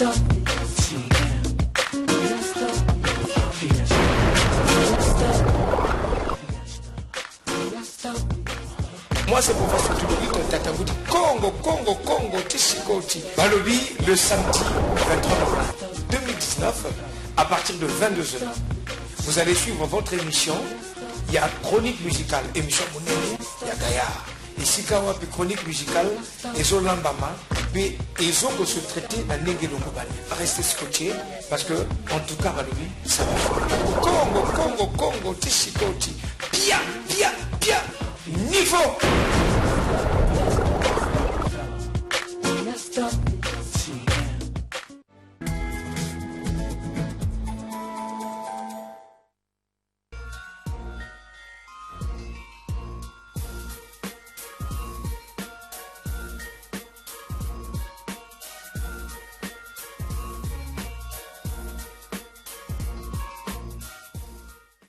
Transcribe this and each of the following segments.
Moi, c'est professeur Tudorito Tatagouti. Congo, Congo, Congo, Tichikoti. Balobi, le samedi 23 novembre 2019, à partir de 22h. Vous allez suivre votre émission. Il y a chronique musicale, émission Monene, il y a Gaillard. Ici, Kawa, puis chronique musicale, et Zolambama, mais ils ont se traiter dans Negelo Mobali. Restez scotché, parce que, en tout cas, Balobi, ça va faire. Congo, Congo, Congo, Tichikoti. Bien, bien, bien. Niveau.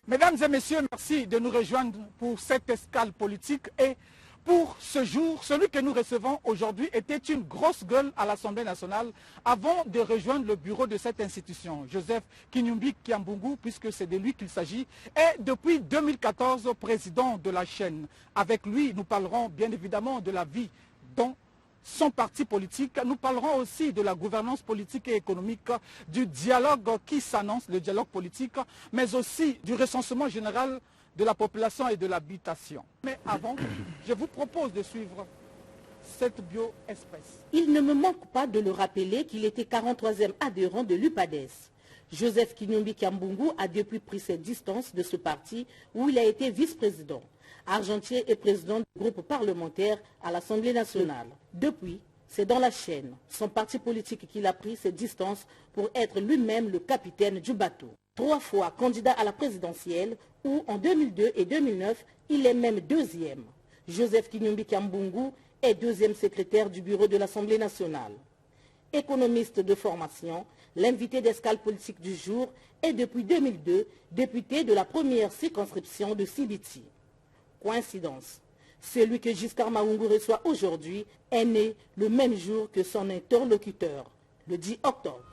Mesdames et messieurs, merci de nous rejoindre pour cette escale politique et pour ce jour. Celui que nous recevons aujourd'hui était une grosse gueule à l'Assemblée nationale avant de rejoindre le bureau de cette institution. Joseph Kinyumbi Kiambungu, puisque c'est de lui qu'il s'agit, est depuis 2014 président de la chaîne. Avec lui, nous parlerons bien évidemment de la vie dont son parti politique. Nous parlerons aussi de la gouvernance politique et économique, du dialogue qui s'annonce, le dialogue politique, mais aussi du recensement général de la population et de l'habitation. Mais avant, je vous propose de suivre cette bio-espèce. Il ne me manque pas de le rappeler qu'il était 43e adhérent de l'UPADES. Joseph Kinyumbi Kiambungu a depuis pris ses distances de ce parti où il a été vice-président. Argentier est président du groupe parlementaire à l'Assemblée nationale. Depuis, c'est dans la chaîne, son parti politique qu'il a pris ses distances pour être lui-même le capitaine du bateau. 3 fois candidat à la présidentielle où en 2002 et 2009, il est même deuxième. Joseph Kinyumbi Kiambungu est deuxième secrétaire du bureau de l'Assemblée nationale. Économiste de formation, l'invité d'escale politique du jour est depuis 2002 député de la première circonscription de Sibiti. Coïncidence. Celui que Giscard Maungu reçoit aujourd'hui est né le même jour que son interlocuteur, le 10 octobre.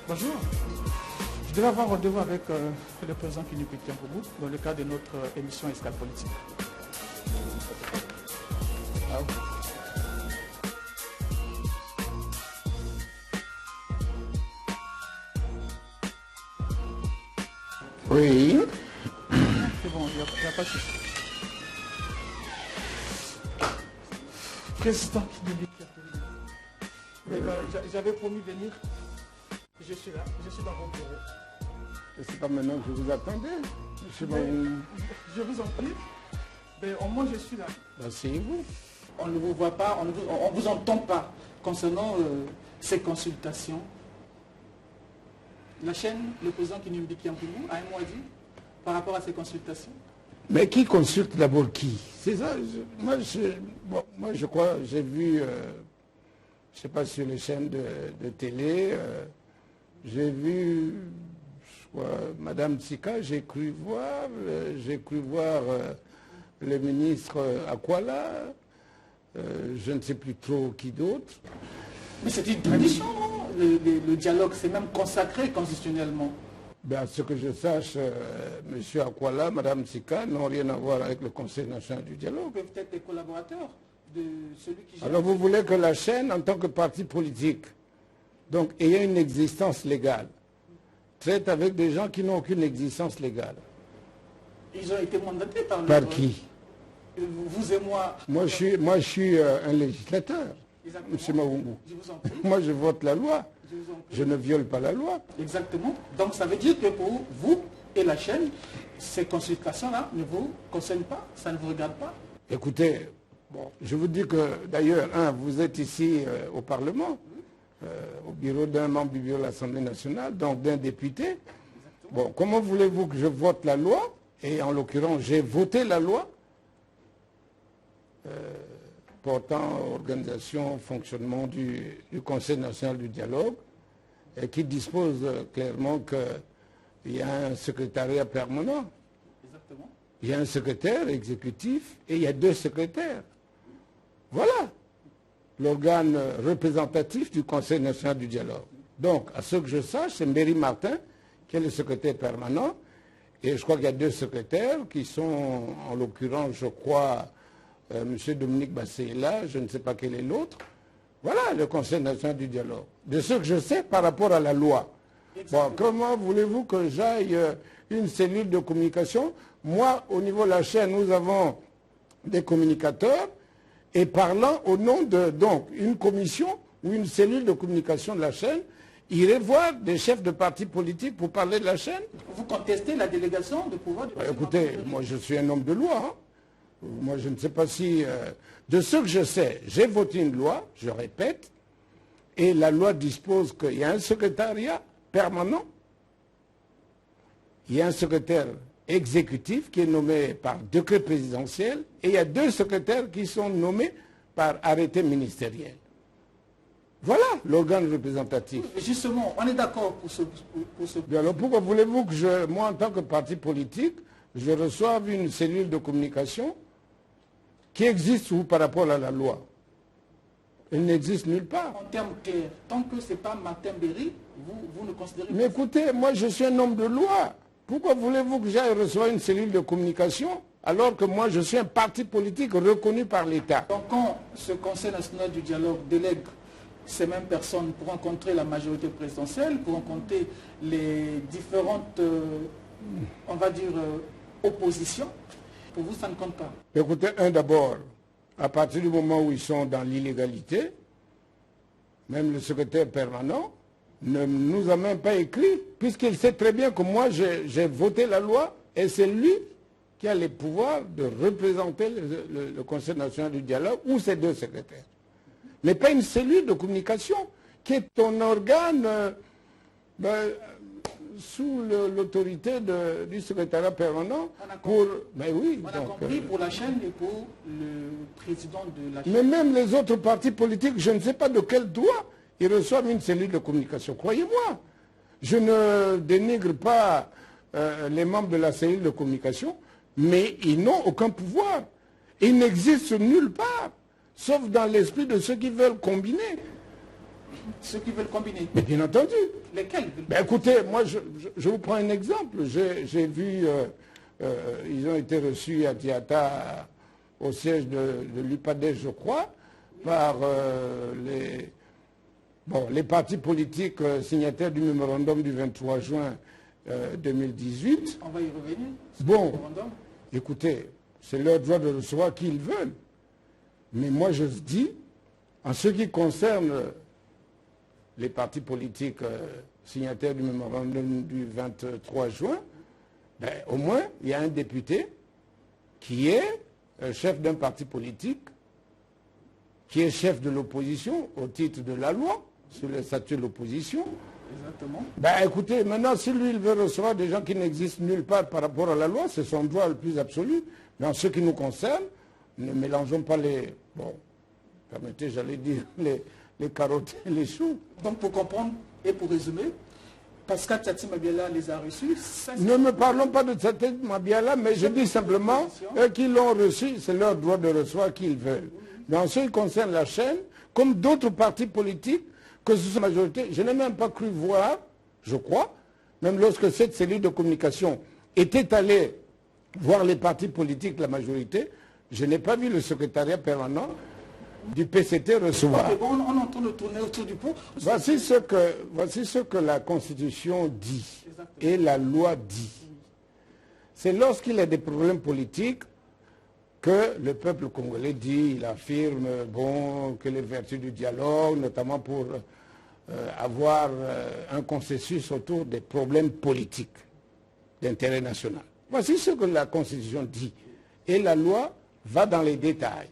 Bonjour. Je devais avoir rendez-vous avec le président Kinyumbi Kiambungu dans le cadre de notre émission Escale Politique. Ah oui. Oui. C'est bon, il n'y a pas de souci. Président Kinyumbi Kiambungu. J'avais promis de venir. Je suis là, je suis dans mon bureau. Et c'est pas maintenant que je vous attendais. Je vous en prie. Mais au moins je suis là. Asseyez-vous. On ne vous voit pas, on ne vous entend pas concernant ces consultations. La chaîne, le président Kinyumbi Kiambungu a un mot à dire par rapport à ces consultations. Mais qui consulte d'abord qui? C'est ça. Moi, je crois, j'ai vu, je ne sais pas, sur les chaînes de télé, j'ai vu, je crois, Madame Tsika, j'ai cru voir le ministre Akwala, je ne sais plus trop qui d'autre. Mais c'est une tradition, non? Le dialogue, c'est même consacré constitutionnellement. Ben, à ce que je sache, M. Akwala, Mme Tsika n'ont rien à voir avec le Conseil national du dialogue. Ils peuvent être des collaborateurs de celui qui gère. Alors vous voulez que la chaîne, en tant que parti politique, donc ayant une existence légale, traite avec des gens qui n'ont aucune existence légale? Ils ont été mandatés par qui? Vous et moi. Moi, je suis un législateur. M. Maungu. Moi, je vote la loi. Je ne viole pas la loi. Exactement. Donc, ça veut dire que pour vous et la chaîne, ces consultations-là ne vous concernent pas, ça ne vous regarde pas. Écoutez, bon, je vous dis que, d'ailleurs, vous êtes ici au Parlement, au bureau d'un membre du bureau de l'Assemblée nationale, donc d'un député. Exactement. Bon, comment voulez-vous que je vote la loi? Et en l'occurrence, j'ai voté la loi portant organisation, fonctionnement du Conseil national du dialogue, et qui dispose clairement qu'il y a un secrétariat permanent il y a un secrétaire exécutif et il y a 2 secrétaires. Voilà l'organe représentatif du Conseil national du dialogue. Donc, à ce que je sache, c'est Méry Martin qui est le secrétaire permanent. Et je crois qu'il y a 2 secrétaires qui sont, en l'occurrence, je crois, M. Dominique Basséla, je ne sais pas quel est l'autre. Voilà le Conseil national du dialogue. De ce que je sais par rapport à la loi. Bon, comment voulez-vous que j'aille une cellule de communication? Moi, au niveau de la chaîne, nous avons des communicateurs et parlant au nom de donc une commission ou une cellule de communication de la chaîne, irait voir des chefs de partis politiques pour parler de la chaîne. Vous contestez la délégation de pouvoir du président? Écoutez, moi je suis un homme de loi. Hein. Moi je ne sais pas si... de ce que je sais, j'ai voté une loi, je répète, et la loi dispose qu'il y a un secrétariat permanent, il y a un secrétaire exécutif qui est nommé par décret présidentiel, et il y a 2 secrétaires qui sont nommés par arrêté ministériel. Voilà l'organe représentatif. Justement, on est d'accord pour ce... Alors pourquoi voulez-vous que moi en tant que parti politique, je reçoive une cellule de communication qui existe où par rapport à la loi? Elle n'existe nulle part. En termes clairs, tant que ce n'est pas Martin Berry, vous ne considérez pas... Mais écoutez, moi je suis un homme de loi. Pourquoi voulez-vous que j'aille recevoir une cellule de communication alors que moi je suis un parti politique reconnu par l'État? Donc quand ce Conseil national du dialogue délègue ces mêmes personnes pour rencontrer la majorité présidentielle, pour rencontrer les différentes, on va dire, oppositions, pour vous, ça ne compte pas? Écoutez, d'abord, à partir du moment où ils sont dans l'illégalité, même le secrétaire permanent ne nous a même pas écrit, puisqu'il sait très bien que moi, j'ai voté la loi, et c'est lui qui a les pouvoirs de représenter le Conseil national du dialogue, ou ses 2 secrétaires. Mais pas une cellule de communication qui est ton organe sous l'autorité du secrétariat permanent pour... Ben oui, on a compris pour la chaîne et pour le président de la chaîne. Mais même les autres partis politiques, je ne sais pas de quel droit ils reçoivent une cellule de communication. Croyez-moi, je ne dénigre pas les membres de la cellule de communication, mais ils n'ont aucun pouvoir. Ils n'existent nulle part. Sauf dans l'esprit de ceux qui veulent combiner. Ceux qui veulent combiner? Mais bien entendu. Lesquels? Ben écoutez, moi je vous prends un exemple. J'ai vu, ils ont été reçus à Diata, au siège de l'UPADES, je crois, par les partis politiques signataires du mémorandum du 23 juin 2018. On va y revenir. Bon, écoutez, c'est leur droit de recevoir qui ils veulent. Mais moi, je dis, en ce qui concerne les partis politiques signataires du mémorandum du 23 juin, ben, au moins, il y a un député qui est chef d'un parti politique, qui est chef de l'opposition au titre de la loi, sur le statut de l'opposition. Exactement. Ben, écoutez, maintenant, si lui, il veut recevoir des gens qui n'existent nulle part par rapport à la loi, c'est son droit le plus absolu. Mais en ce qui nous concerne, ne mélangeons pas les... Bon, permettez, j'allais dire les carottes et les choux. Donc pour comprendre et pour résumer, Pascal Tsatsi Mabiala les a reçus. Ne me parlons pas de Tsatsi Mabiala, mais je dis simplement, eux qui l'ont reçu, c'est leur droit de recevoir qu'ils veulent. Mais en ce qui concerne la chaîne, comme d'autres partis politiques, que ce soit la majorité, je n'ai même pas cru voir, je crois, même lorsque cette cellule de communication était allée voir les partis politiques, la majorité, je n'ai pas vu le secrétariat permanent du PCT recevoir. Okay, bon, on est en train de tourner autour du pot. Voici ce que la Constitution dit. Exactement. Et la loi dit. C'est lorsqu'il y a des problèmes politiques que le peuple congolais dit, il affirme bon, que les vertus du dialogue, notamment pour avoir un consensus autour des problèmes politiques d'intérêt national. Voici ce que la Constitution dit. Et la loi va dans les détails.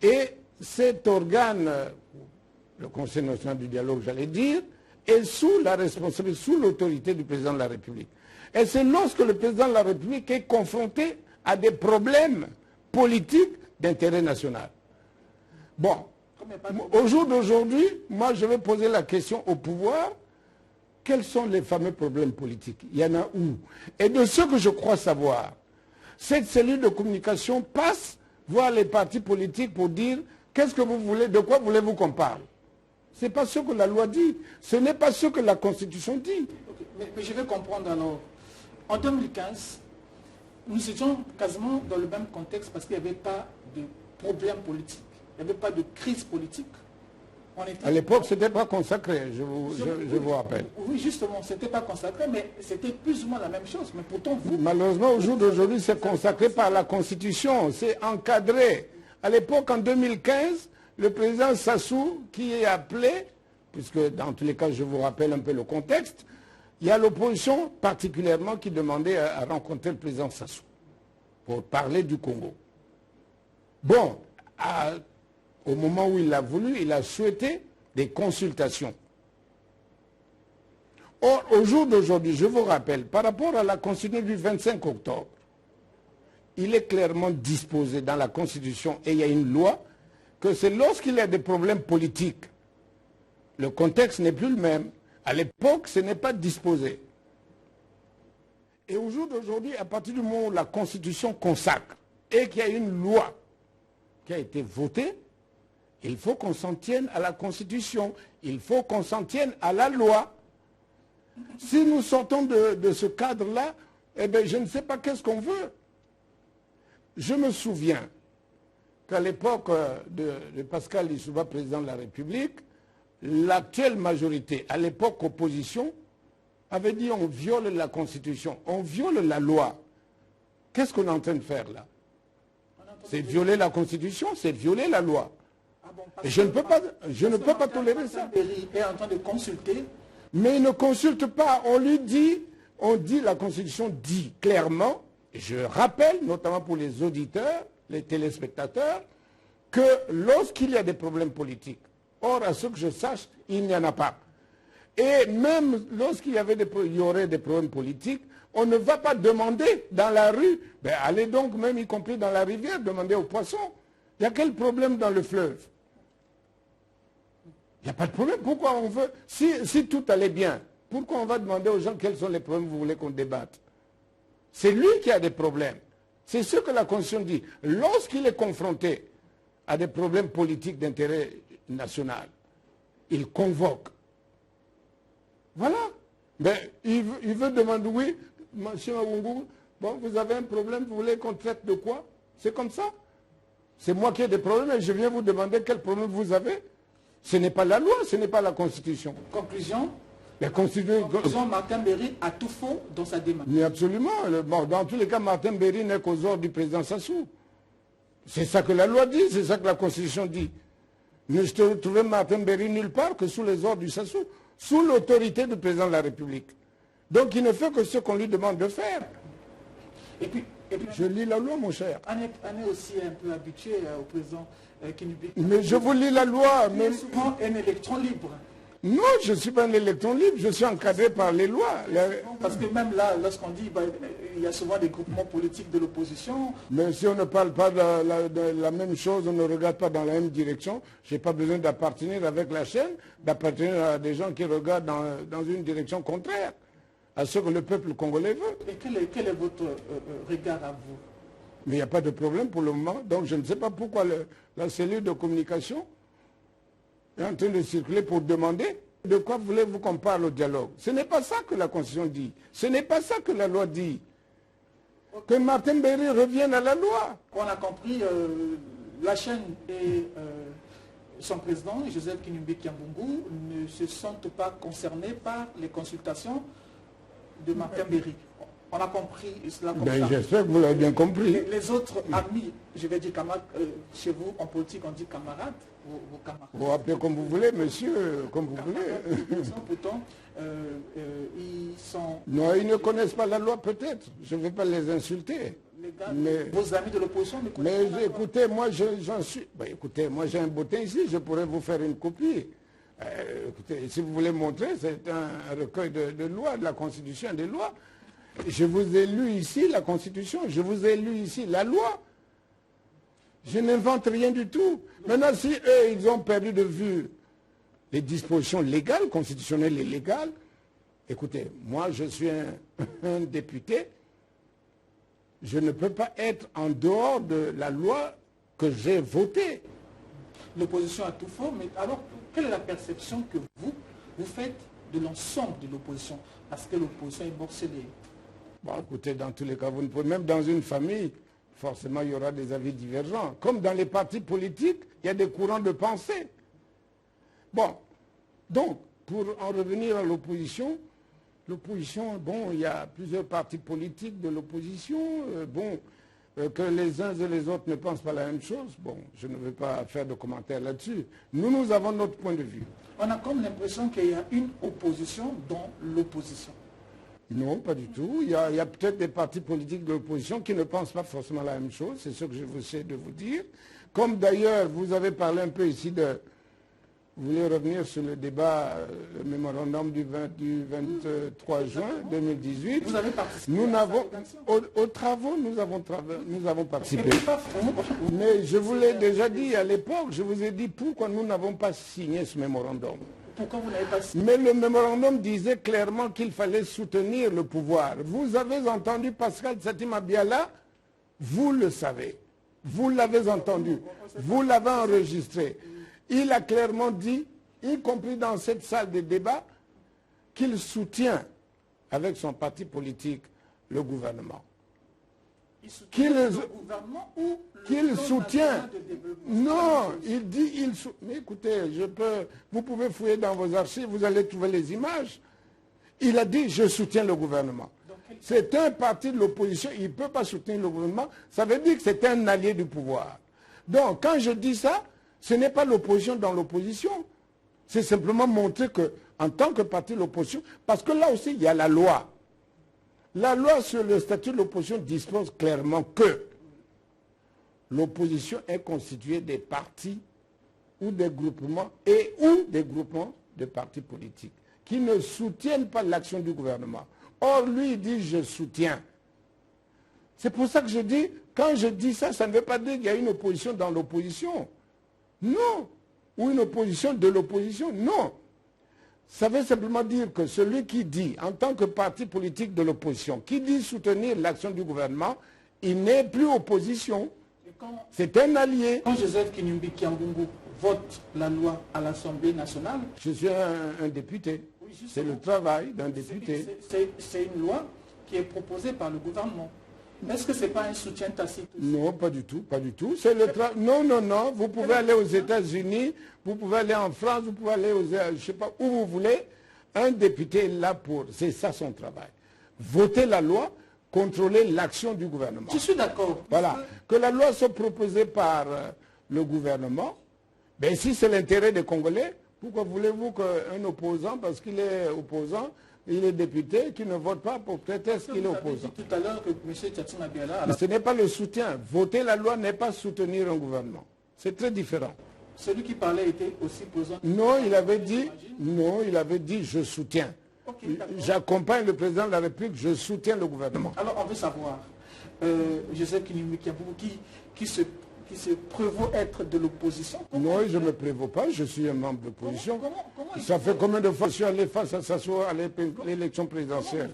Et cet organe, le Conseil national du dialogue, j'allais dire, est sous la responsabilité, sous l'autorité du président de la République. Et c'est lorsque le président de la République est confronté à des problèmes politiques d'intérêt national. Bon, au jour d'aujourd'hui, moi je vais poser la question au pouvoir, quels sont les fameux problèmes politiques? Il y en a où? Et de ce que je crois savoir, cette cellule de communication passe voir les partis politiques pour dire qu'est-ce que vous voulez, de quoi voulez-vous qu'on parle? Ce n'est pas ce que la loi dit, ce n'est pas ce que la Constitution dit. Okay. Mais je vais comprendre alors. En 2015, nous étions quasiment dans le même contexte parce qu'il n'y avait pas de problème politique, il n'y avait pas de crise politique. À l'époque, ce n'était pas consacré, je vous rappelle. Oui, justement, ce n'était pas consacré, mais c'était plus ou moins la même chose. Mais pourtant, vous... Malheureusement, au jour d'aujourd'hui, c'est consacré par la Constitution, c'est encadré. À l'époque, en 2015, le président Sassou, qui est appelé, puisque dans tous les cas, je vous rappelle un peu le contexte, il y a l'opposition particulièrement qui demandait à rencontrer le président Sassou pour parler du Congo. Bon, au moment où il l'a voulu, il a souhaité des consultations. Or, au jour d'aujourd'hui, je vous rappelle, par rapport à la Constitution du 25 octobre, il est clairement disposé dans la Constitution, et il y a une loi, que c'est lorsqu'il y a des problèmes politiques, le contexte n'est plus le même. À l'époque, ce n'est pas disposé. Et au jour d'aujourd'hui, à partir du moment où la Constitution consacre, et qu'il y a une loi qui a été votée, il faut qu'on s'en tienne à la Constitution, il faut qu'on s'en tienne à la loi. Si nous sortons de ce cadre-là, eh bien, je ne sais pas qu'est-ce qu'on veut. Je me souviens qu'à l'époque de Pascal Lissouba, président de la République, l'actuelle majorité, à l'époque opposition, avait dit on viole la Constitution, on viole la loi. Qu'est-ce qu'on est en train de faire là? C'est violer la Constitution, c'est violer la loi. Et je ne peux pas tolérer ça. Il est en train de consulter. Mais il ne consulte pas. On lui dit, la Constitution dit clairement, et je rappelle, notamment pour les auditeurs, les téléspectateurs, que lorsqu'il y a des problèmes politiques, or à ce que je sache, il n'y en a pas. Et même lorsqu'il y aurait des problèmes politiques, on ne va pas demander dans la rue, ben allez donc même y compris dans la rivière, demander aux poissons. Il y a quel problème dans le fleuve? Il n'y a pas de problème. Pourquoi on veut, si tout allait bien, pourquoi on va demander aux gens quels sont les problèmes que vous voulez qu'on débatte? C'est lui qui a des problèmes. C'est ce que la Constitution dit. Lorsqu'il est confronté à des problèmes politiques d'intérêt national, il convoque. Voilà. Mais il veut demander, oui, monsieur Mawungu, bon, vous avez un problème, vous voulez qu'on traite de quoi? C'est comme ça. C'est moi qui ai des problèmes et je viens vous demander quel problème vous avez. Ce n'est pas la loi, ce n'est pas la Constitution. Conclusion, la Constitution, Martin Berry a tout faux dans sa démarche. Mais absolument. Bon, dans tous les cas, Martin Berry n'est qu'aux ordres du président Sassou. C'est ça que la loi dit, c'est ça que la Constitution dit. Ne trouvez Martin Berry nulle part que sous les ordres du Sassou, sous l'autorité du président de la République. Donc il ne fait que ce qu'on lui demande de faire. Et puis, je lis la loi, mon cher. On est aussi un peu habitué au président Kinubik. Mais je vous lis la loi. Il est souvent un électron libre. Non, je ne suis pas un électron libre, je suis encadré par les lois. Parce que même là, lorsqu'on dit, il y a souvent des groupements politiques de l'opposition. Mais si on ne parle pas de la même chose, on ne regarde pas dans la même direction, je n'ai pas besoin d'appartenir avec la chaîne, d'appartenir à des gens qui regardent dans une direction contraire à ce que le peuple congolais veut. Et quel est votre regard à vous? Mais il n'y a pas de problème pour le moment, donc je ne sais pas pourquoi la cellule de communication est en train de circuler pour demander de quoi voulez-vous qu'on parle au dialogue. Ce n'est pas ça que la Constitution dit. Ce n'est pas ça que la loi dit. Que Martin Berry revienne à la loi. On a compris, la chaîne et son président, Joseph Kinumbi Kiambungu, ne se sentent pas concernés par les consultations de Martin Berry. On a compris cela comme ça. J'espère que vous l'avez bien compris. Les autres amis, je vais dire camarades, chez vous en politique on dit camarades, vos camarades. Vous appelez comme vous voulez, monsieur, comme vous voulez. Pourtant, ils sont... Non, ils ne connaissent pas la loi peut-être. Je ne vais pas les insulter. Les gars, vos amis de l'opposition ne connaissent pas la loi. Mais écoutez, moi j'en suis... écoutez, moi j'ai un bottin ici, je pourrais vous faire une copie. Écoutez, si vous voulez montrer, c'est un recueil de lois, de la Constitution des lois. Je vous ai lu ici la Constitution, je vous ai lu ici la loi. Je n'invente rien du tout. Maintenant, si eux, ils ont perdu de vue les dispositions légales, constitutionnelles et légales, écoutez, moi je suis un député, je ne peux pas être en dehors de la loi que j'ai votée. L'opposition a tout fort, mais alors, quelle est la perception que vous faites de l'ensemble de l'opposition? Parce que l'opposition est morcelée. Bon, écoutez, dans tous les cas, vous ne pouvez, même dans une famille, forcément, il y aura des avis divergents. Comme dans les partis politiques, il y a des courants de pensée. Bon, donc, pour en revenir à l'opposition, bon, il y a plusieurs partis politiques de l'opposition, que les uns et les autres ne pensent pas la même chose. Bon, je ne vais pas faire de commentaires là-dessus. Nous avons notre point de vue. On a comme l'impression qu'il y a une opposition dans l'opposition. Non, pas du tout. Il y a peut-être des partis politiques de l'opposition qui ne pensent pas forcément la même chose. C'est ce que je vous essaie de vous dire. Comme d'ailleurs, vous avez parlé un peu ici de... Vous voulez revenir sur le débat, le mémorandum du 23 juin 2018. Vous avez participé aux travaux, nous avons participé. Mais je vous l'ai déjà dit à l'époque, je vous ai dit pourquoi nous n'avons pas signé ce mémorandum. Pourquoi vous n'avez pas signé? Mais le mémorandum disait clairement qu'il fallait soutenir le pouvoir. Vous avez entendu Pascal Satima Biala, vous le savez. Vous l'avez entendu, vous l'avez enregistré. Il a clairement dit, y compris dans cette salle de débat, qu'il soutient avec son parti politique le gouvernement. Il soutient le gouvernement ou qu'il soutient. Non, il dit, mais écoutez, vous pouvez fouiller dans vos archives, vous allez trouver les images. Il a dit, je soutiens le gouvernement. C'est un parti de l'opposition, il ne peut pas soutenir le gouvernement. Ça veut dire que c'est un allié du pouvoir. Donc, quand je dis ça, ce n'est pas l'opposition dans l'opposition. C'est simplement montrer qu'en tant que parti de l'opposition, parce que là aussi, il y a la loi. La loi sur le statut de l'opposition dispose clairement que l'opposition est constituée des partis ou des groupements ou des groupements de partis politiques qui ne soutiennent pas l'action du gouvernement. Or, lui, il dit « je soutiens ». C'est pour ça que je dis, quand je dis ça, ça ne veut pas dire qu'il y a une opposition dans l'opposition. Non. Ou une opposition de l'opposition. Non. Ça veut simplement dire que celui qui dit, en tant que parti politique de l'opposition, qui dit soutenir l'action du gouvernement, il n'est plus opposition. C'est un allié. Quand Joseph Kinyumbi Kiambungu vote la loi à l'Assemblée nationale... Je suis un député. Oui, c'est le travail d'un député. C'est une loi qui est proposée par le gouvernement. Est-ce que ce n'est pas un soutien tacite? Non, pas du tout, pas du tout. C'est le non, non, non. Vous pouvez aller aux États-Unis, vous pouvez aller en France, vous pouvez aller je ne sais pas où vous voulez. Un député est là pour, c'est ça son travail. Voter la loi, contrôler l'action du gouvernement. Je suis d'accord. Voilà. Que la loi soit proposée par le gouvernement, ben si c'est l'intérêt des Congolais, pourquoi voulez-vous qu'un opposant, parce qu'il est opposant, il est député, qui ne vote pas pour prétexte qu'il est opposant. Tout à l'heure que M. Tchatsuna Biala... Ce n'est pas le soutien. Voter la loi n'est pas soutenir un gouvernement. C'est très différent. Celui qui parlait était aussi présent. Non, il avait dit, je soutiens. Okay, j'accompagne le président de la République, je soutiens le gouvernement. Alors on veut savoir, Joseph Kinyumbi Kiambungu qui se prévaut être de l'opposition. Non, je ne me prévaut pas, je suis un membre de l'opposition. Ça fait combien de fois que je suis allé face à s'asseoir à l'élection présidentielle?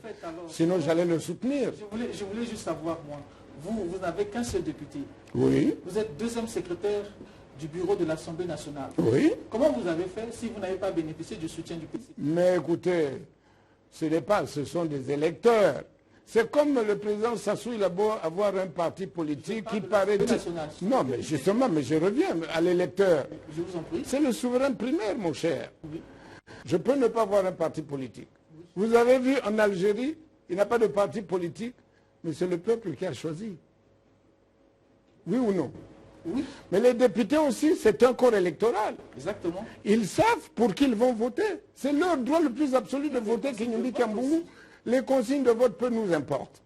Sinon, j'allais le soutenir. Je voulais juste savoir, moi, vous n'avez qu'un seul député. Oui. Vous êtes deuxième secrétaire du bureau de l'Assemblée nationale. Oui. Comment vous avez fait si vous n'avez pas bénéficié du soutien du PC? Mais écoutez, ce sont des électeurs. C'est comme le président Sassou, il a beau avoir un parti politique qui paraît... Non, mais justement, mais je reviens à l'électeur. Je vous en prie. C'est le souverain primaire, mon cher. Oui. Je peux ne pas avoir un parti politique. Oui. Vous avez vu en Algérie, il n'y a pas de parti politique, mais c'est le peuple qui a choisi. Oui ou non? Oui. Mais les députés aussi, c'est un corps électoral. Exactement. Ils savent pour qui ils vont voter. C'est leur droit le plus absolu de voter Kinyumbi Kiambungu. Les consignes de vote peu nous importent.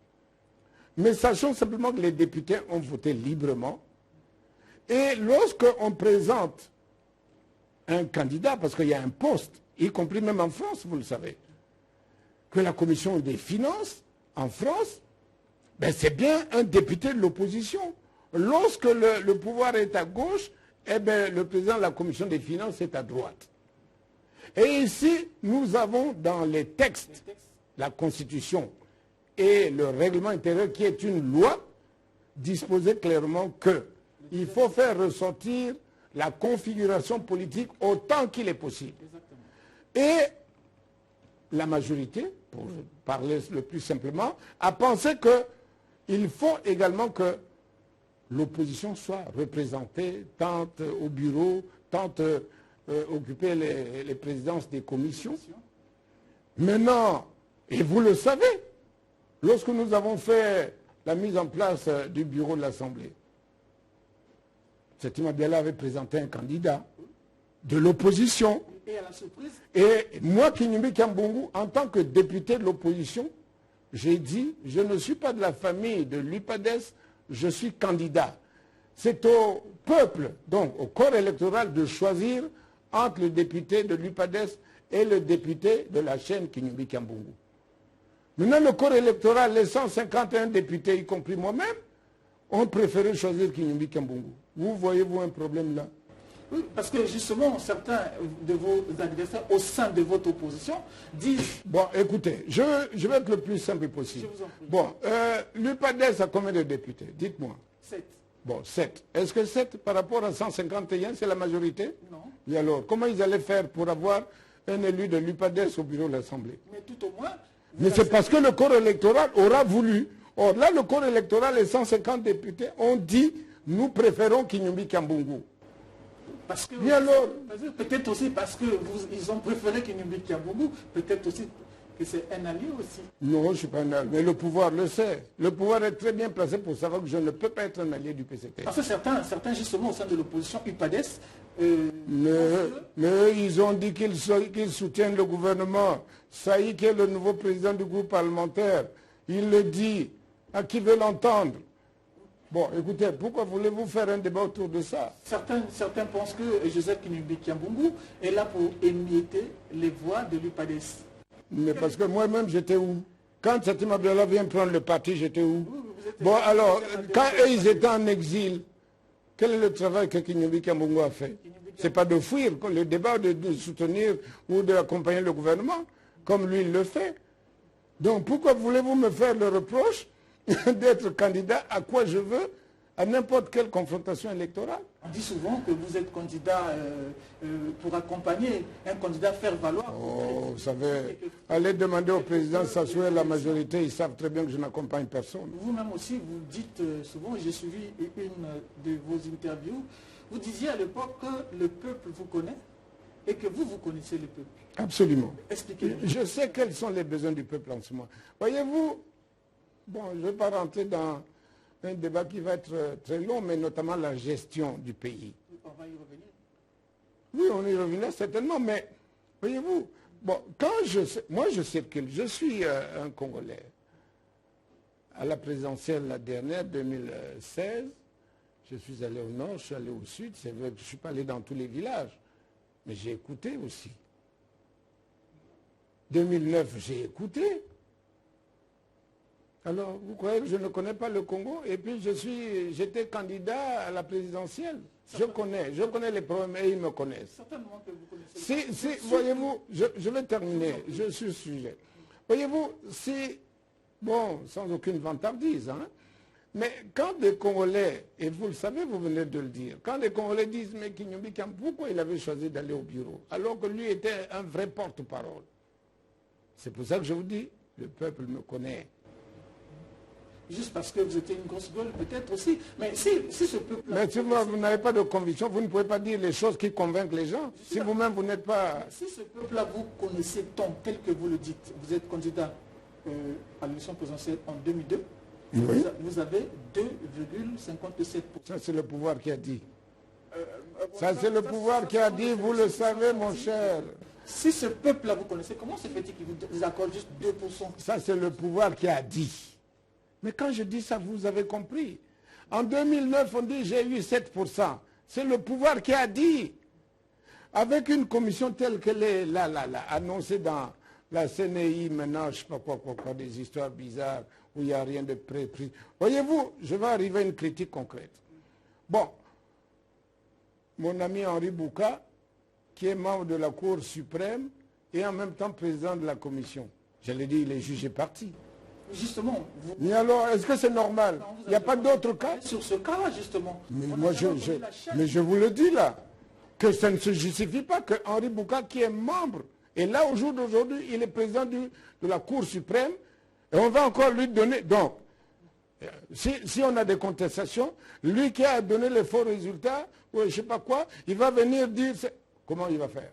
Mais sachons simplement que les députés ont voté librement. Et lorsqu'on présente un candidat, parce qu'il y a un poste, y compris même en France, vous le savez, que la commission des finances, en France, ben c'est bien un député de l'opposition. Lorsque le pouvoir est à gauche, eh ben, le président de la commission des finances est à droite. Et ici, nous avons dans les textes, la Constitution et le règlement intérieur qui est une loi, disposait clairement qu'il faut faire ressortir la configuration politique autant qu'il est possible. Et la majorité, pour parler le plus simplement, a pensé qu'il faut également que l'opposition soit représentée, tant au bureau, tant occuper les présidences des commissions. Maintenant, et vous le savez, lorsque nous avons fait la mise en place du bureau de l'Assemblée, Sétima Biala avait présenté un candidat de l'opposition. Et à la surprise, et moi, Kinyumbi Kiambungu, en tant que député de l'opposition, j'ai dit, je ne suis pas de la famille de l'UPADES, je suis candidat. C'est au peuple, donc au corps électoral, de choisir entre le député de l'UPADES et le député de la chaîne Kinyumbi Kiambungu. Maintenant, le corps électoral, les 151 députés, y compris moi-même, ont préféré choisir Kinyumbi Kiambungu. Vous voyez-vous un problème là? oui, parce que justement, certains de vos adversaires au sein de votre opposition disent... Bon, écoutez, je vais être le plus simple possible. Je vous en prie. Bon, l'UPADES a combien de députés? Dites-moi. 7. Bon, 7. Est-ce que 7 par rapport à 151, c'est la majorité? Non. Et alors, comment ils allaient faire pour avoir un élu de l'UPADES au bureau de l'Assemblée? Mais tout au moins... Mais c'est parce que le corps électoral aura voulu. Or là, le corps électoral, les 150 députés ont dit, nous préférons Kinyumbi Kiambungu. Parce que, Et alors? peut-être aussi parce qu'ils ont préféré Kinyumbi Kiambungu, peut-être aussi que c'est un allié aussi. Non, je ne suis pas un allié, mais le pouvoir le sait. Le pouvoir est très bien placé pour savoir que je ne peux pas être un allié du PCT. Parce que certains justement au sein de l'opposition UPADES... mais ils ont dit qu'ils soutiennent le gouvernement. Saïd, qui est le nouveau président du groupe parlementaire, il le dit. À qui veut l'entendre? Bon, écoutez, pourquoi voulez-vous faire un débat autour de ça? Certains pensent que Joseph Kinyumbi Kiambungu est là pour émietter les voix de l'UPADES. Mais parce que moi-même, j'étais où? Quand Sétima Biala vient prendre le parti, j'étais où? Êtes Bon, alors, quand eux, ils étaient en exil, quel est le travail que Kinyumbi Kiambungu a fait? Ce n'est pas de fuir le débat, de soutenir ou d'accompagner le gouvernement, comme lui, il le fait. Donc, pourquoi voulez-vous me faire le reproche d'être candidat à quoi je veux, à n'importe quelle confrontation électorale? On dit souvent que vous êtes candidat pour accompagner un candidat faire valoir. Oh, vous savez, allez demander au président Sassou et la majorité, ils savent très bien que je n'accompagne personne. Vous-même aussi, vous dites souvent, j'ai suivi une de vos interviews, vous disiez à l'époque que le peuple vous connaît et que vous connaissez le peuple. Absolument. Expliquez-nous. Je sais quels sont les besoins du peuple en ce moment. Voyez-vous, bon, je ne vais pas rentrer dans un débat qui va être très long, mais notamment la gestion du pays. On va y revenir. Oui, on y reviendra certainement, mais voyez-vous, bon, moi je circule, je suis un Congolais. À la présidentielle, la dernière, 2016, je suis allé au nord, je suis allé au sud, c'est vrai que je ne suis pas allé dans tous les villages, mais j'ai écouté aussi. 2009, j'ai écouté. Alors, vous croyez que je ne connais pas le Congo? Et puis, j'étais candidat à la présidentielle. Je connais les problèmes et ils me connaissent. Certainement que vous connaissez. Voyez-vous, je vais terminer, je suis sujet. Voyez-vous, bon, sans aucune vantardise, hein, mais quand des Congolais, et vous le savez, vous venez de le dire, quand les Congolais disent, mais Kinyumbi Kiambungu, pourquoi il avait choisi d'aller au bureau, alors que lui était un vrai porte-parole? C'est pour ça que je vous dis, le peuple me connaît. Juste parce que vous étiez une grosse gueule, peut-être aussi. Mais si ce peuple... Mais si vous n'avez pas de conviction, vous ne pouvez pas dire les choses qui convainquent les gens. Si vous-même, vous n'êtes pas... Si ce peuple-là, vous connaissez tant, tel que vous le dites, vous êtes candidat à l'élection présidentielle en 2002, oui. Vous avez 2,57%. Ça, c'est le pouvoir qui a dit. Ça, c'est le pouvoir qui a dit, vous le savez, mon cher. Si ce peuple-là, vous connaissez, comment se fait-il qu'il vous accorde juste 2%? Ça, c'est le pouvoir qui a dit. Mais quand je dis ça, vous avez compris. En 2009, on dit j'ai eu 7%. C'est le pouvoir qui a dit. Avec une commission telle qu'elle est là, annoncée dans la CNI, maintenant, je ne sais pas quoi, des histoires bizarres où il n'y a rien de précis. Voyez-vous, je vais arriver à une critique concrète. Bon, mon ami Henri Bouka, qui est membre de la Cour suprême et en même temps président de la commission, je l'ai dit, il est jugé parti. Justement. Mais alors, est-ce que c'est normal? Il n'y a pas d'autre cas? Sur ce cas-là, justement. Mais moi, je vous le dis là, que ça ne se justifie pas que Henri Bouka, qui est membre, et là, au jour d'aujourd'hui, il est président de la Cour suprême, et on va encore lui donner... Donc, si on a des contestations, lui qui a donné les faux résultats, ou je ne sais pas quoi, il va venir dire... Comment il va faire?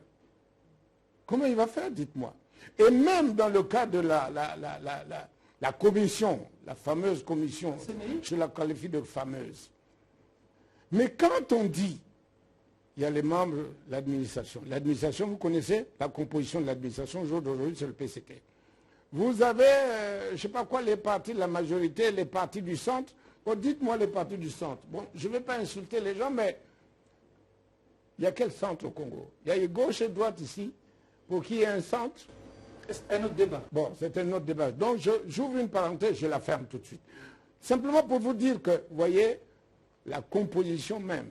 Comment il va faire, dites-moi? Et même dans le cas de la commission, la fameuse commission, je la qualifie de fameuse. Mais quand on dit, il y a les membres de l'administration. L'administration, vous connaissez la composition de l'administration, aujourd'hui c'est le PCT. Vous avez, je ne sais pas quoi, les partis de la majorité, les partis du centre. Bon, dites-moi les partis du centre. Bon, je ne vais pas insulter les gens, mais il y a quel centre au Congo? Il y a gauche et droite ici, pour qu'il y ait un centre. C'est un autre débat. Bon, c'est un autre débat. Donc, j'ouvre une parenthèse, je la ferme tout de suite. Simplement pour vous dire que, vous voyez, la composition même,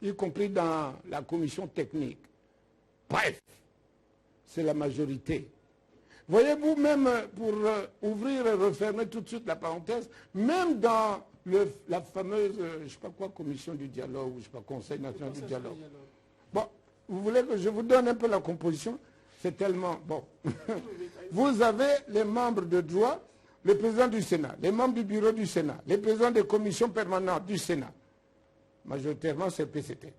y compris dans la commission technique, bref, c'est la majorité. Voyez-vous, même pour ouvrir et refermer tout de suite la parenthèse, même dans la fameuse, je ne sais pas quoi, commission du dialogue, ou je ne sais pas, conseil national du dialogue. Bon, vous voulez que je vous donne un peu la composition? C'est tellement... Bon. Vous avez les membres de droit, le président du Sénat, les membres du bureau du Sénat, les présidents des commissions permanentes du Sénat. Majoritairement, c'est le PCT.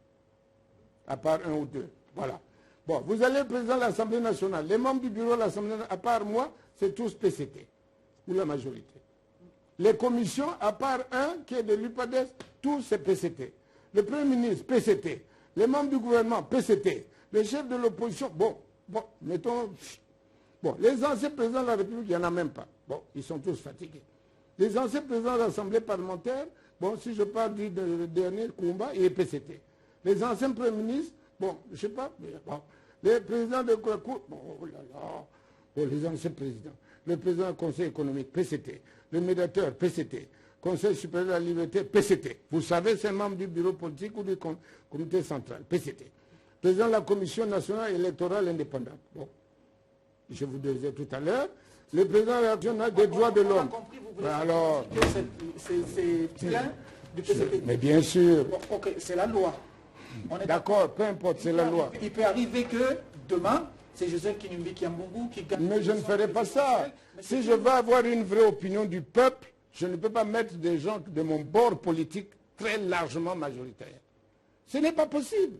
À part un ou deux. Voilà. Bon, vous allez le président de l'Assemblée nationale. Les membres du bureau de l'Assemblée nationale, à part moi, c'est tous PCT. Ou la majorité. Les commissions, à part un qui est de l'UPADES, tous c'est PCT. Le Premier ministre, PCT. Les membres du gouvernement, PCT. Les chefs de l'opposition, bon, mettons... Bon, les anciens présidents de la République, il n'y en a même pas. Bon, ils sont tous fatigués. Les anciens présidents de l'Assemblée parlementaire, bon, si je parle du dernier combat, il est PCT. Les anciens premiers ministres, bon, je ne sais pas, mais bon. Les présidents de la Cour, bon, oh là là, bon, les anciens présidents. Le président du Conseil économique, PCT. Le médiateur, PCT. Conseil supérieur de la liberté, PCT. Vous savez, c'est un membre du bureau politique ou du comité central, PCT. Président de la Commission nationale électorale indépendante. Bon, je vous disais tout à l'heure, le président de la nationale des droits de l'homme. Alors, c'est plein du PCT. Mais bien sûr. Bon, ok, c'est la loi. D'accord, peu importe, c'est la loi. Il peut arriver que demain, c'est Joseph Kinumbi Kiambungu qui gagne. Mais je ne ferai pas ça. Si je veux avoir une vraie opinion du peuple, je ne peux pas mettre des gens de mon bord politique très largement majoritaires. Ce n'est pas possible.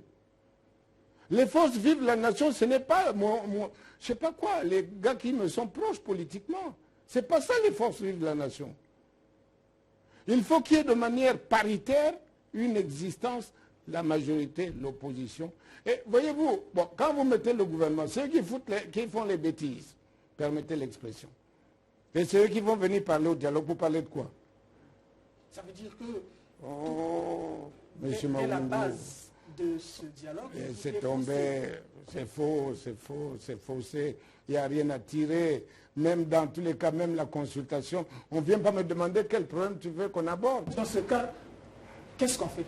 Les forces vives de la nation, ce n'est pas je ne sais pas quoi, les gars qui me sont proches politiquement. Ce n'est pas ça les forces vives de la nation. Il faut qu'il y ait de manière paritaire une existence, la majorité, l'opposition. Et voyez-vous, bon, quand vous mettez le gouvernement, ceux qui font les bêtises, permettez l'expression. Et ceux qui vont venir parler au dialogue, pour parler de quoi? Ça veut dire que Monsieur la base de ce dialogue. C'est tombé, c'est faux, c'est faussé. Il n'y a rien à tirer. Même dans tous les cas, même la consultation, on ne vient pas me demander quel problème tu veux qu'on aborde. Dans ce cas, qu'est-ce qu'on fait?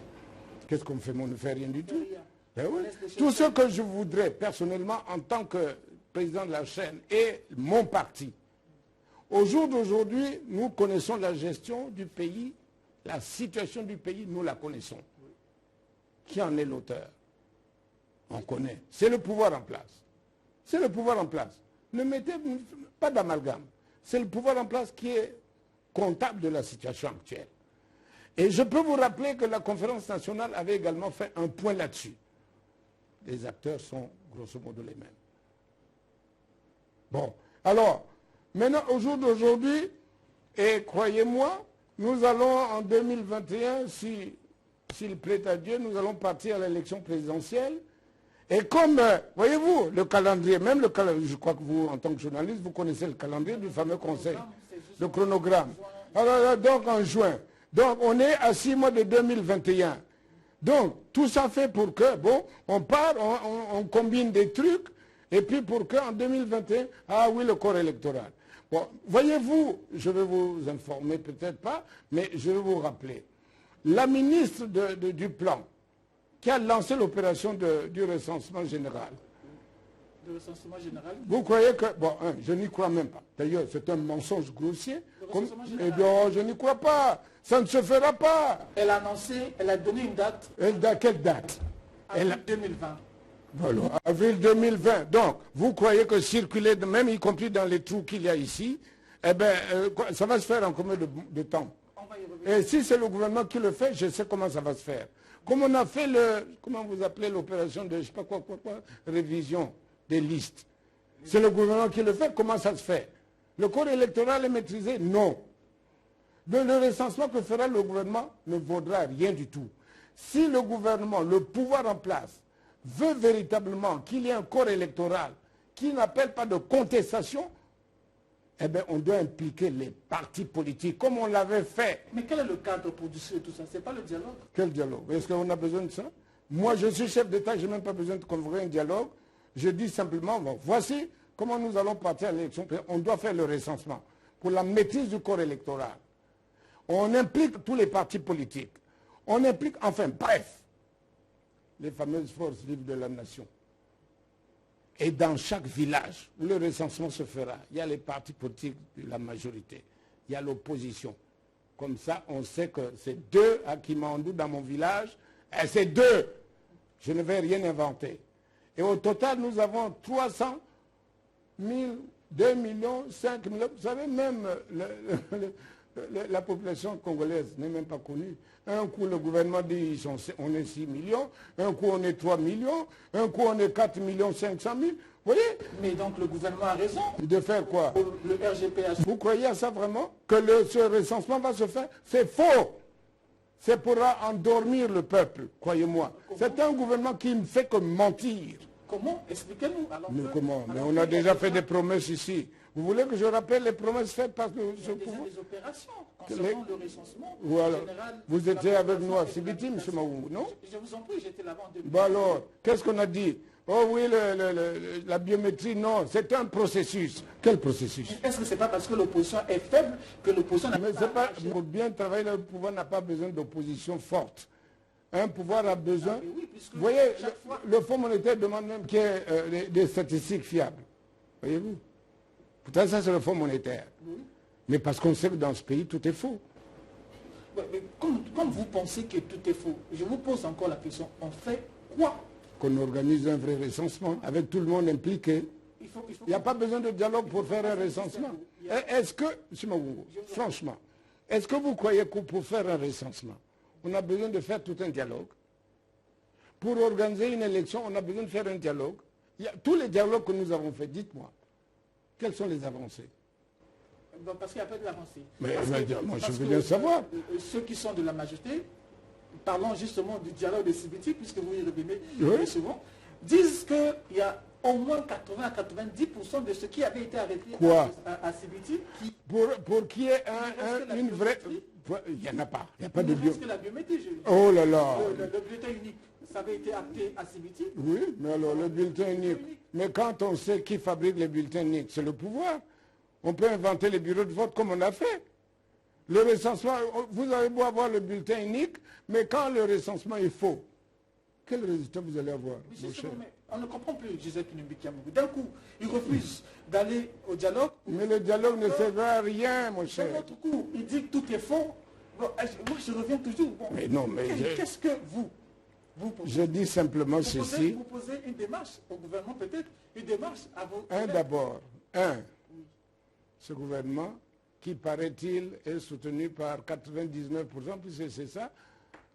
Qu'est-ce qu'on fait? On ne fait rien du tout. Ben oui. Tout ce que je voudrais personnellement en tant que président de la chaîne et mon parti, au jour d'aujourd'hui, nous connaissons la gestion du pays, la situation du pays, nous la connaissons. Qui en est l'auteur? On connaît. C'est le pouvoir en place. C'est le pouvoir en place. Ne mettez pas d'amalgame. C'est le pouvoir en place qui est comptable de la situation actuelle. Et je peux vous rappeler que la conférence nationale avait également fait un point là-dessus. Les acteurs sont grosso modo les mêmes. Bon, alors, maintenant, au jour d'aujourd'hui, et croyez-moi, nous allons en 2021, s'il plaît à Dieu, nous allons partir à l'élection présidentielle. Et comme, voyez-vous, le calendrier, même le calendrier, je crois que vous, en tant que journaliste, vous connaissez le calendrier du fameux conseil, le chronogramme. Alors, donc en juin. Donc on est à 6 mois de 2021. Donc tout ça fait pour que, bon, on part, on combine des trucs, et puis pour qu'en 2021, ah oui, le corps électoral. Bon, voyez-vous, je vais vous informer, peut-être pas, mais je vais vous rappeler. La ministre du Plan, qui a lancé l'opération du recensement général, Le recensement général. Vous croyez que... Bon, je n'y crois même pas. D'ailleurs, c'est un mensonge grossier. général. Non, je n'y crois pas. Ça ne se fera pas. Elle a annoncé, elle a donné une date. Quelle date? Avril 2020. Voilà, avril 2020. Donc, vous croyez que circuler, même y compris dans les trous qu'il y a ici, eh bien, ça va se faire en combien de temps? On va y revenir. Et si c'est le gouvernement qui le fait, je sais comment ça va se faire. Comme on a fait comment vous appelez l'opération de, je ne sais pas quoi, révision des listes. C'est le gouvernement qui le fait, comment ça se fait? Le corps électoral est maîtrisé? Non. Donc le recensement que fera le gouvernement ne vaudra rien du tout. Si le gouvernement, le pouvoir en place, veut véritablement qu'il y ait un corps électoral qui n'appelle pas de contestation, eh bien, on doit impliquer les partis politiques, comme on l'avait fait. Mais quel est le cadre pour discuter tout ça? Ce n'est pas le dialogue? Quel dialogue? Est-ce qu'on a besoin de ça? Moi, je suis chef d'État, je n'ai même pas besoin de convoquer un dialogue. Je dis simplement, bon, voici comment nous allons partir à l'élection. On doit faire le recensement pour la maîtrise du corps électoral. On implique tous les partis politiques. On implique, enfin, bref, les fameuses forces libres de la nation. Et dans chaque village où le recensement se fera, il y a les partis politiques de la majorité. Il y a l'opposition. Comme ça, on sait que c'est deux à Kimandou dans mon village. Et c'est deux. Je ne vais rien inventer. Et au total, nous avons 300 000, 2 millions, 5 millions. Vous savez, même la population congolaise n'est même pas connue. Un coup, le gouvernement dit on est 6 millions. Un coup, on est 3 millions. Un coup, on est 4 millions 500 000. Vous voyez? Mais donc, le gouvernement a raison. De faire quoi? Le RGPH. Vous croyez à ça vraiment? Que ce recensement va se faire? C'est faux. C'est pour endormir le peuple, croyez-moi. C'est un gouvernement qui ne fait que mentir. Comment? Expliquez-nous. Mais comment? Mais on a déjà fait des promesses ici. Vous voulez que je rappelle les promesses faites par ce pouvoir? Des opérations concernant le recensement voilà. général. Vous étiez avec nous à Sibiti, M. Maoumou, non? Je vous en prie, j'étais là-bas en 2000. Bon alors, qu'est-ce qu'on a dit? Oh oui, la biométrie, non, c'est un processus. Quel processus? Est-ce que ce n'est pas parce que l'opposition est faible que l'opposition n'a Mais c'est pas, pour bien travailler, le pouvoir n'a pas besoin d'opposition forte. Un pouvoir a besoin... oui, vous voyez, le Fonds monétaire demande même qu'il y ait des statistiques fiables. Voyez-vous? Pourtant, ça, c'est le Fonds monétaire. Oui. Mais parce qu'on sait que dans ce pays, tout est faux. Mais comme vous pensez que tout est faux, je vous pose encore la question, on fait quoi? Qu'on organise un vrai recensement avec tout le monde impliqué. Il n'y a pas besoin de dialogue pour faire un recensement. Est-ce que, M. Maoungo, franchement, est-ce que vous croyez que pour faire un recensement, on a besoin de faire tout un dialogue? Pour organiser une élection, on a besoin de faire un dialogue. Tous les dialogues que nous avons faits, dites-moi, quelles sont les avancées? Bon, parce qu'il n'y a pas d'avancée. Mais moi, je veux bien savoir. Ceux qui sont de la majorité, parlons justement du dialogue de Sibiti, puisque vous y revenez souvent, disent qu'il y a au moins 80 à 90% de ce qui avait été arrêté à Sibiti. Pour qu'il y ait une vraie... Il n'y en a pas. Il n'y a pas de biométrie. Que la biométrie, oh là là. Le bulletin unique, ça avait été acté à Sibiti. Oui, mais alors le bulletin unique. Mais quand on sait qui fabrique les bulletins uniques, c'est le pouvoir. On peut inventer les bureaux de vote comme on a fait. Le recensement, vous avez beau avoir le bulletin unique, mais quand le recensement est faux, quel résultat vous allez avoir? Mais on ne comprend plus, Joseph Kinumbi Kiamougou. D'un coup, il refuse d'aller au dialogue. Mais le dialogue ne servira à rien, mon cher. D'un autre coup, il dit que tout est faux. Bon, moi, je reviens toujours. Bon, mais non, mais qu'est-ce que vous posez? Je dis simplement ceci. Vous posez une démarche au gouvernement, peut-être, une démarche à vos... D'abord, ce gouvernement, qui paraît-il est soutenu par 99%, puisque c'est ça.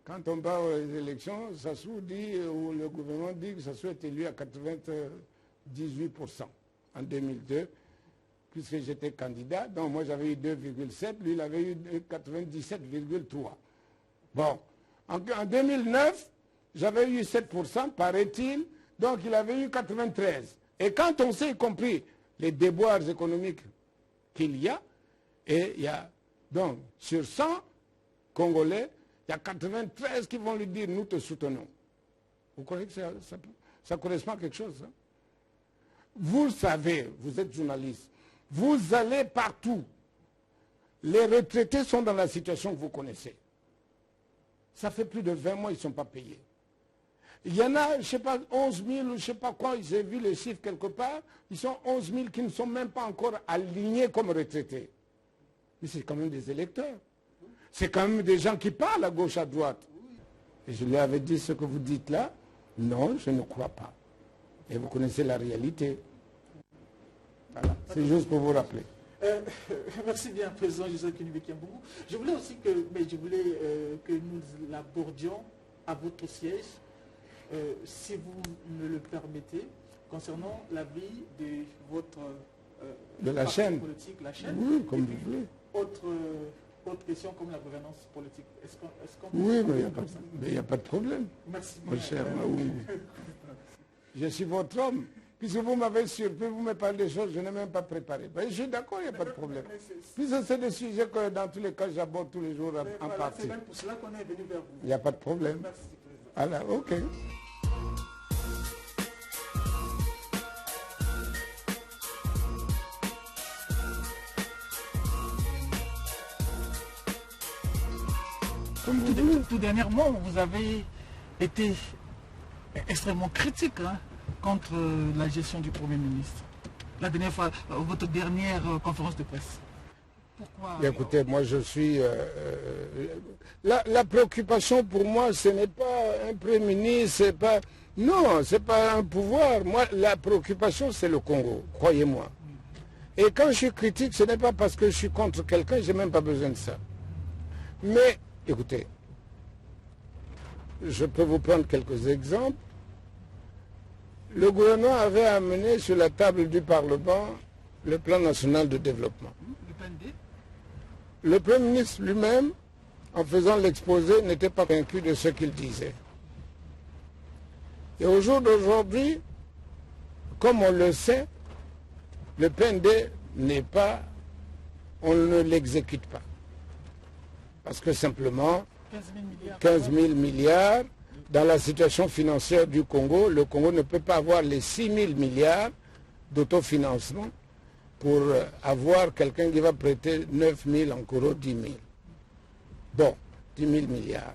Quand on va aux élections, Sassou dit, ou le gouvernement dit que Sassou est élu à 98% en 2002, puisque j'étais candidat. Donc moi j'avais eu 2,7, lui il avait eu 97,3. Bon, en 2009, j'avais eu 7%, paraît-il, donc il avait eu 93. Et quand on sait, y compris les déboires économiques qu'il y a, et il y a, donc, sur 100 Congolais, il y a 93 qui vont lui dire, nous te soutenons. Vous croyez que ça correspond à quelque chose, hein? Vous savez, vous êtes journaliste, vous allez partout. Les retraités sont dans la situation que vous connaissez. Ça fait plus de 20 mois, ils ne sont pas payés. Il y en a, je ne sais pas, 11 000 ou je ne sais pas quoi, j'ai vu les chiffres quelque part, ils sont 11 000 qui ne sont même pas encore alignés comme retraités. Mais c'est quand même des électeurs. C'est quand même des gens qui parlent à gauche, à droite. Et je lui avais dit ce que vous dites là. Non, je ne crois pas. Et vous connaissez la réalité. Voilà. C'est juste pour vous rappeler. Merci bien, Président Joseph Kinoumbé Kiambougu. Je voulais aussi que nous l'abordions à votre siège, si vous me le permettez, concernant la vie de votre de la chaîne politique, la chaîne. Oui, comme vous voulez. Autre question comme la gouvernance politique. Oui, mais il n'y a pas de problème. Merci. Mon cher Maoungou. Je suis votre homme. Puisque vous m'avez surpris, vous me parlez des choses que je n'ai même pas préparées. Ben, je suis d'accord, il n'y a pas de problème. Puisque c'est des sujets que dans tous les cas j'aborde tous les jours en partie. C'est même pour cela qu'on est venu vers vous. Il n'y a pas de problème. Merci, Président. Alors, ok. Tout dernièrement, vous avez été extrêmement critique contre la gestion du Premier ministre. La dernière fois, votre dernière conférence de presse. Pourquoi Écoutez, moi je suis... la préoccupation pour moi, ce n'est pas un Premier ministre, c'est pas... Non, ce n'est pas un pouvoir. Moi, la préoccupation, c'est le Congo, croyez-moi. Et quand je suis critique, ce n'est pas parce que je suis contre quelqu'un, je n'ai même pas besoin de ça. Mais, écoutez, je peux vous prendre quelques exemples. Le gouvernement avait amené sur la table du Parlement le plan national de développement. Le PND. Le Premier ministre lui-même, en faisant l'exposé, n'était pas convaincu de ce qu'il disait. Et au jour d'aujourd'hui, comme on le sait, le PND n'est pas, on ne l'exécute pas. Parce que simplement, 15 000 milliards, dans la situation financière du Congo, le Congo ne peut pas avoir les 6 000 milliards d'autofinancement pour avoir quelqu'un qui va prêter 9 000 en Koro, 10 000. Bon, 10 000 milliards.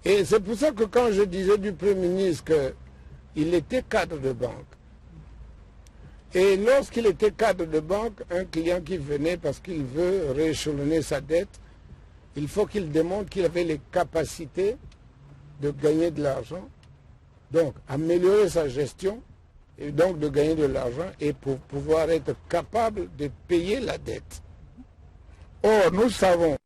Et c'est pour ça que quand je disais du Premier ministre qu'il était cadre de banque, et lorsqu'il était cadre de banque, un client qui venait parce qu'il veut rééchelonner sa dette, il faut qu'il démontre qu'il avait les capacités de gagner de l'argent, donc améliorer sa gestion, et donc de gagner de l'argent, et pour pouvoir être capable de payer la dette. Or, nous savons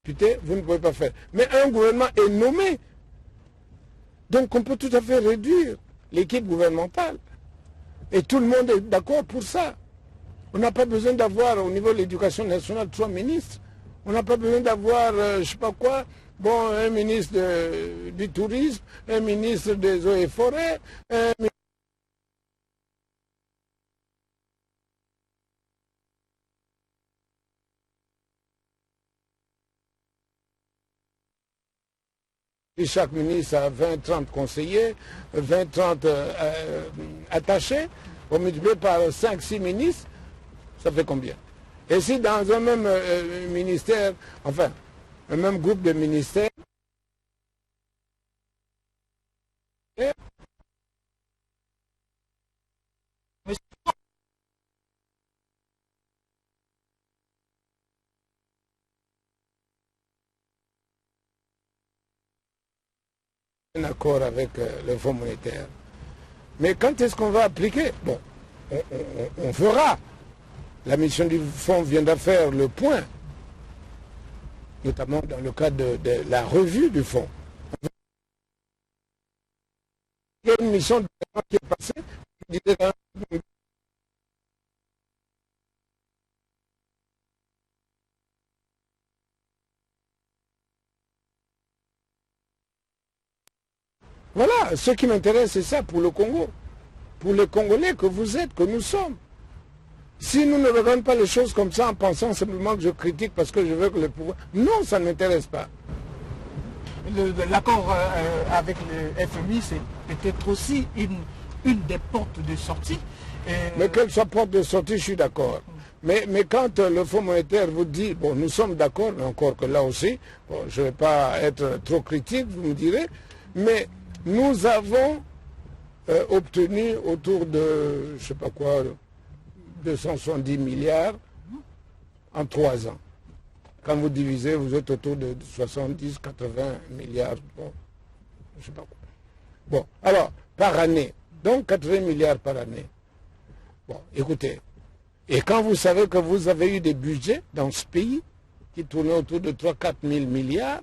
députés, vous ne pouvez pas faire. Mais un gouvernement est nommé. Donc on peut tout à fait réduire l'équipe gouvernementale. Et tout le monde est d'accord pour ça. On n'a pas besoin d'avoir au niveau de l'éducation nationale 3 ministres. On n'a pas besoin d'avoir, je ne sais pas quoi, bon, un ministre du tourisme, un ministre des eaux et forêts, un ministre et chaque ministre a 20-30 conseillers, 20-30 attachés. On multiplie par 5-6 ministres, ça fait combien? Et si dans un même ministère, enfin, un même groupe de ministères, un accord avec le Fonds monétaire. Mais quand est-ce qu'on va appliquer? Bon, on fera. La mission du Fonds viendra faire le point, notamment dans le cadre de la revue du Fonds. Il y a une mission qui est passée, qui disait voilà, ce qui m'intéresse, c'est ça pour le Congo. Pour les Congolais que vous êtes, que nous sommes. Si nous ne regardons pas les choses comme ça en pensant simplement que je critique parce que je veux que le pouvoir... Non, ça ne m'intéresse pas. L'accord avec le FMI, c'est peut-être aussi une des portes de sortie. Mais qu'elle soit porte de sortie, je suis d'accord. Mais quand le Fonds monétaire vous dit, bon, nous sommes d'accord, mais encore que là aussi, bon, je ne vais pas être trop critique, vous me direz, mais nous avons obtenu autour de, je ne sais pas quoi, 270 milliards en 3 ans. Quand vous divisez, vous êtes autour de 70, 80 milliards. Bon, je sais pas quoi. Bon, alors, par année. Donc, 80 milliards par année. Bon, écoutez. Et quand vous savez que vous avez eu des budgets dans ce pays qui tournaient autour de 3-4 000 milliards,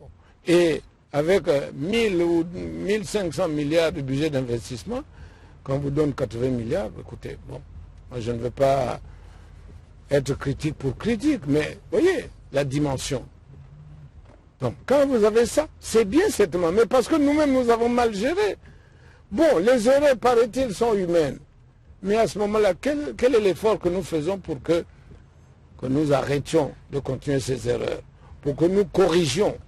bon, et avec 1000 ou 1500 milliards de budget d'investissement, quand on vous donne 80 milliards, écoutez, bon, moi je ne veux pas être critique pour critique, mais voyez la dimension. Donc quand vous avez ça, c'est bien certainement, mais parce que nous-mêmes nous avons mal géré. Bon, les erreurs, paraît-il, sont humaines. Mais à ce moment-là, quel est l'effort que nous faisons pour que nous arrêtions de continuer ces erreurs, pour que nous corrigions,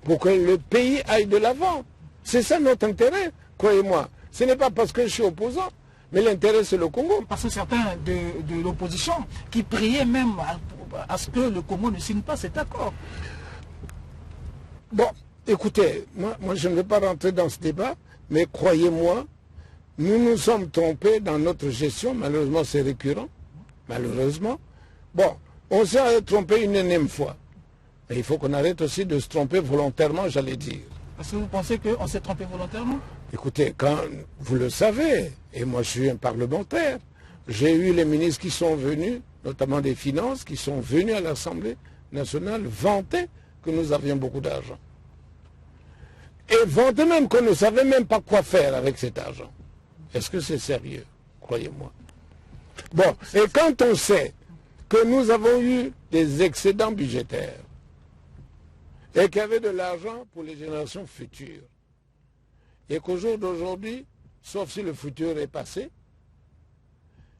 pour que le pays aille de l'avant? C'est ça notre intérêt, croyez-moi. Ce n'est pas parce que je suis opposant, mais l'intérêt c'est le Congo. Parce que certains de l'opposition qui priaient même à ce que le Congo ne signe pas cet accord. Bon, écoutez, moi je ne vais pas rentrer dans ce débat, mais croyez-moi, nous nous sommes trompés dans notre gestion, malheureusement c'est récurrent, malheureusement. Bon, on s'est trompé une énième fois. Et il faut qu'on arrête aussi de se tromper volontairement, j'allais dire. Est-ce que vous pensez qu'on s'est trompé volontairement? Écoutez, quand vous le savez, et moi je suis un parlementaire, j'ai eu les ministres qui sont venus, notamment des Finances, qui sont venus à l'Assemblée nationale vanter que nous avions beaucoup d'argent. Et vanter même qu'on ne savait même pas quoi faire avec cet argent. Est-ce que c'est sérieux? Croyez-moi. Bon, et quand on sait que nous avons eu des excédents budgétaires et qu'il y avait de l'argent pour les générations futures, et qu'au jour d'aujourd'hui, sauf si le futur est passé,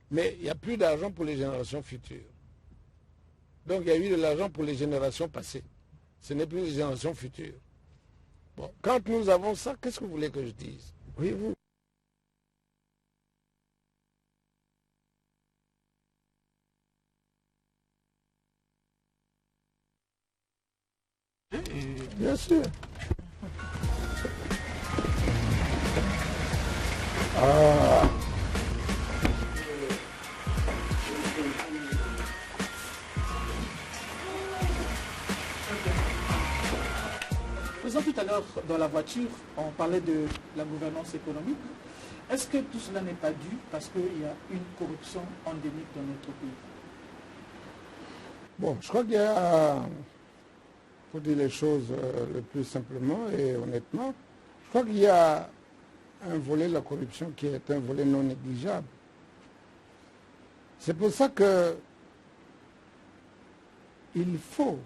mais il n'y a plus d'argent pour les générations futures. Donc il y a eu de l'argent pour les générations passées. Ce n'est plus les générations futures. Bon, quand nous avons ça, qu'est-ce que vous voulez que je dise? Voyez-vous? Bien sûr. Ah. Président, tout à l'heure, dans la voiture, on parlait de la gouvernance économique. Est-ce que tout cela n'est pas dû parce qu'il y a une corruption endémique dans notre pays? Bon, je crois qu'il y a pour dire les choses le plus simplement et honnêtement, je crois qu'il y a un volet de la corruption qui est un volet non négligeable. C'est pour ça que il faut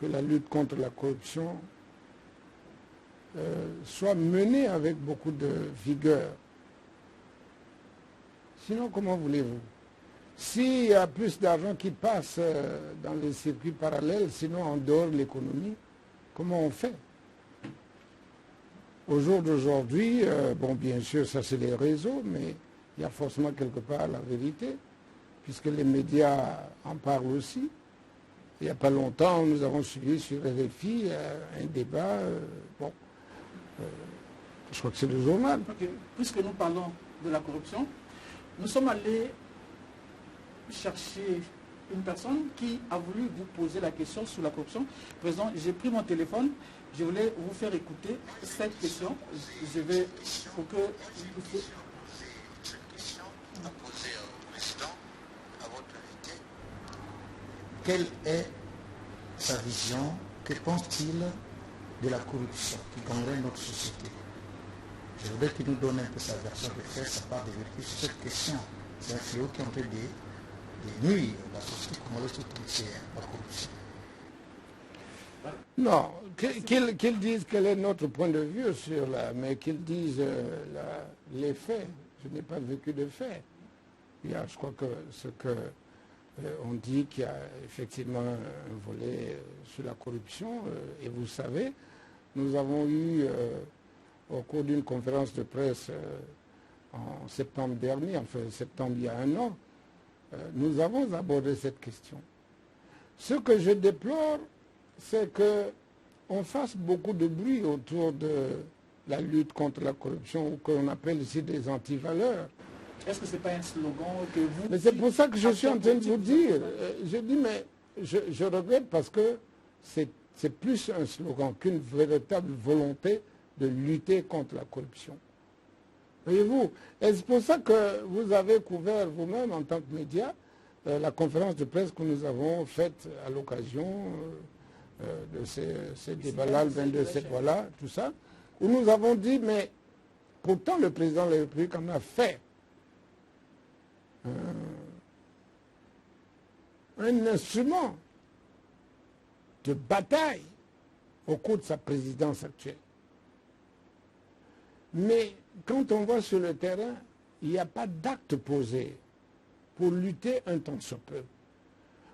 que la lutte contre la corruption soit menée avec beaucoup de vigueur. Sinon, comment voulez-vous? S'il y a plus d'argent qui passe dans les circuits parallèles, sinon en dehors de l'économie, comment on fait? Au jour d'aujourd'hui, bon, bien sûr, ça c'est les réseaux, mais il y a forcément quelque part la vérité, puisque les médias en parlent aussi. Il n'y a pas longtemps, nous avons suivi sur RFI un débat, je crois que c'est le journal. Okay. Puisque nous parlons de la corruption, nous sommes allés chercher une personne qui a voulu vous poser la question sur la corruption. Président, j'ai pris mon téléphone, je voulais vous faire écouter cette question. Je vais, pour que... question à poser au président, à votre invité. Quelle est sa vision? Que pense-t-il de la corruption qui gangréne notre société? Je voudrais qu'il nous donne un peu sa version de faire sa part de vérité sur cette question. C'est un fléau qui est en train de nuire la société congolaise toute entière, la corruption. Non, qu'ils disent quel est notre point de vue sur la... Mais qu'ils disent les faits. Je n'ai pas vécu de faits. Je crois que ce que on dit qu'il y a effectivement un volet sur la corruption. Et vous savez, nous avons eu, au cours d'une conférence de presse en septembre dernier, enfin septembre il y a un an, nous avons abordé cette question. Ce que je déplore, c'est qu'on fasse beaucoup de bruit autour de la lutte contre la corruption, ou qu'on appelle ici des antivaleurs. Est-ce que ce n'est pas un slogan que vous... Mais c'est pour ça que je suis en train de vous dire. Je dis, mais je regrette parce que c'est plus un slogan qu'une véritable volonté de lutter contre la corruption. Voyez-vous, et c'est pour ça que vous avez couvert vous-même en tant que média la conférence de presse que nous avons faite à l'occasion de ces débats-là, le 22 septembre, tout ça, où nous avons dit, mais pourtant le président de la République en a fait un instrument de bataille au cours de sa présidence actuelle. Mais quand on voit sur le terrain, il n'y a pas d'acte posé pour lutter un tant soit peu.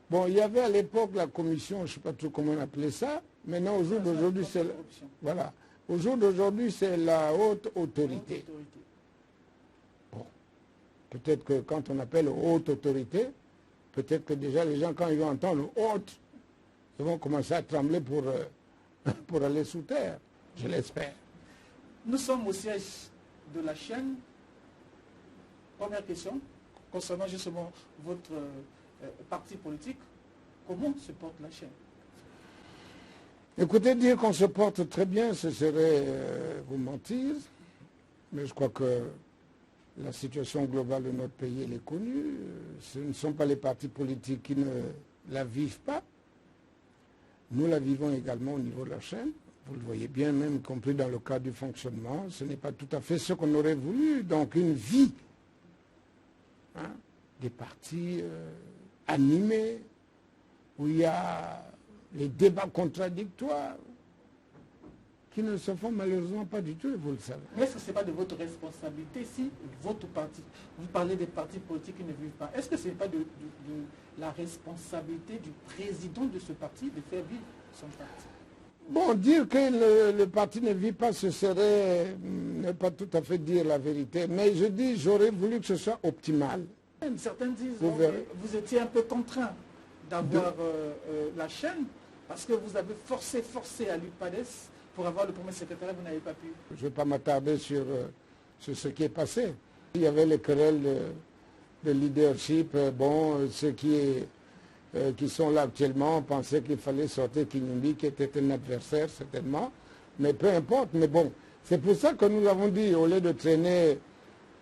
Bon, il y avait à l'époque la commission, je ne sais pas trop comment on appelait ça, maintenant au jour d'aujourd'hui, c'est voilà. Au jour d'aujourd'hui, c'est la haute autorité. Bon. Peut-être que quand on appelle haute autorité, peut-être que déjà les gens, quand ils vont entendre haute, ils vont commencer à trembler pour aller sous terre, je l'espère. Nous sommes au siège de la chaîne. Première question, concernant justement votre parti politique, comment se porte la chaîne? Écoutez, dire qu'on se porte très bien, ce serait vous mentir, mais je crois que la situation globale de notre pays, elle est connue. Ce ne sont pas les partis politiques qui ne la vivent pas. Nous la vivons également au niveau de la chaîne. Vous le voyez bien, même y compris dans le cadre du fonctionnement. Ce n'est pas tout à fait ce qu'on aurait voulu. Donc une vie, des partis animés, où il y a les débats contradictoires, qui ne se font malheureusement pas du tout, et vous le savez. Mais est-ce que ce n'est pas de votre responsabilité si votre parti, vous parlez des partis politiques qui ne vivent pas, est-ce que ce n'est pas de la responsabilité du président de ce parti de faire vivre son parti? Bon, dire que le parti ne vit pas, ce serait ne pas tout à fait dire la vérité. Mais je dis, j'aurais voulu que ce soit optimal. Certains disent que vous étiez un peu contraint d'avoir la chaîne parce que vous avez forcé à l'UPADES pour avoir le premier secrétaire, vous n'avez pas pu. Je ne vais pas m'attarder sur ce qui est passé. Il y avait les querelles de leadership. Bon, ceux qui sont là actuellement pensaient qu'il fallait sortir Kinyumbi, qui était un adversaire certainement. Mais peu importe. Mais bon, c'est pour ça que nous avons dit, au lieu de traîner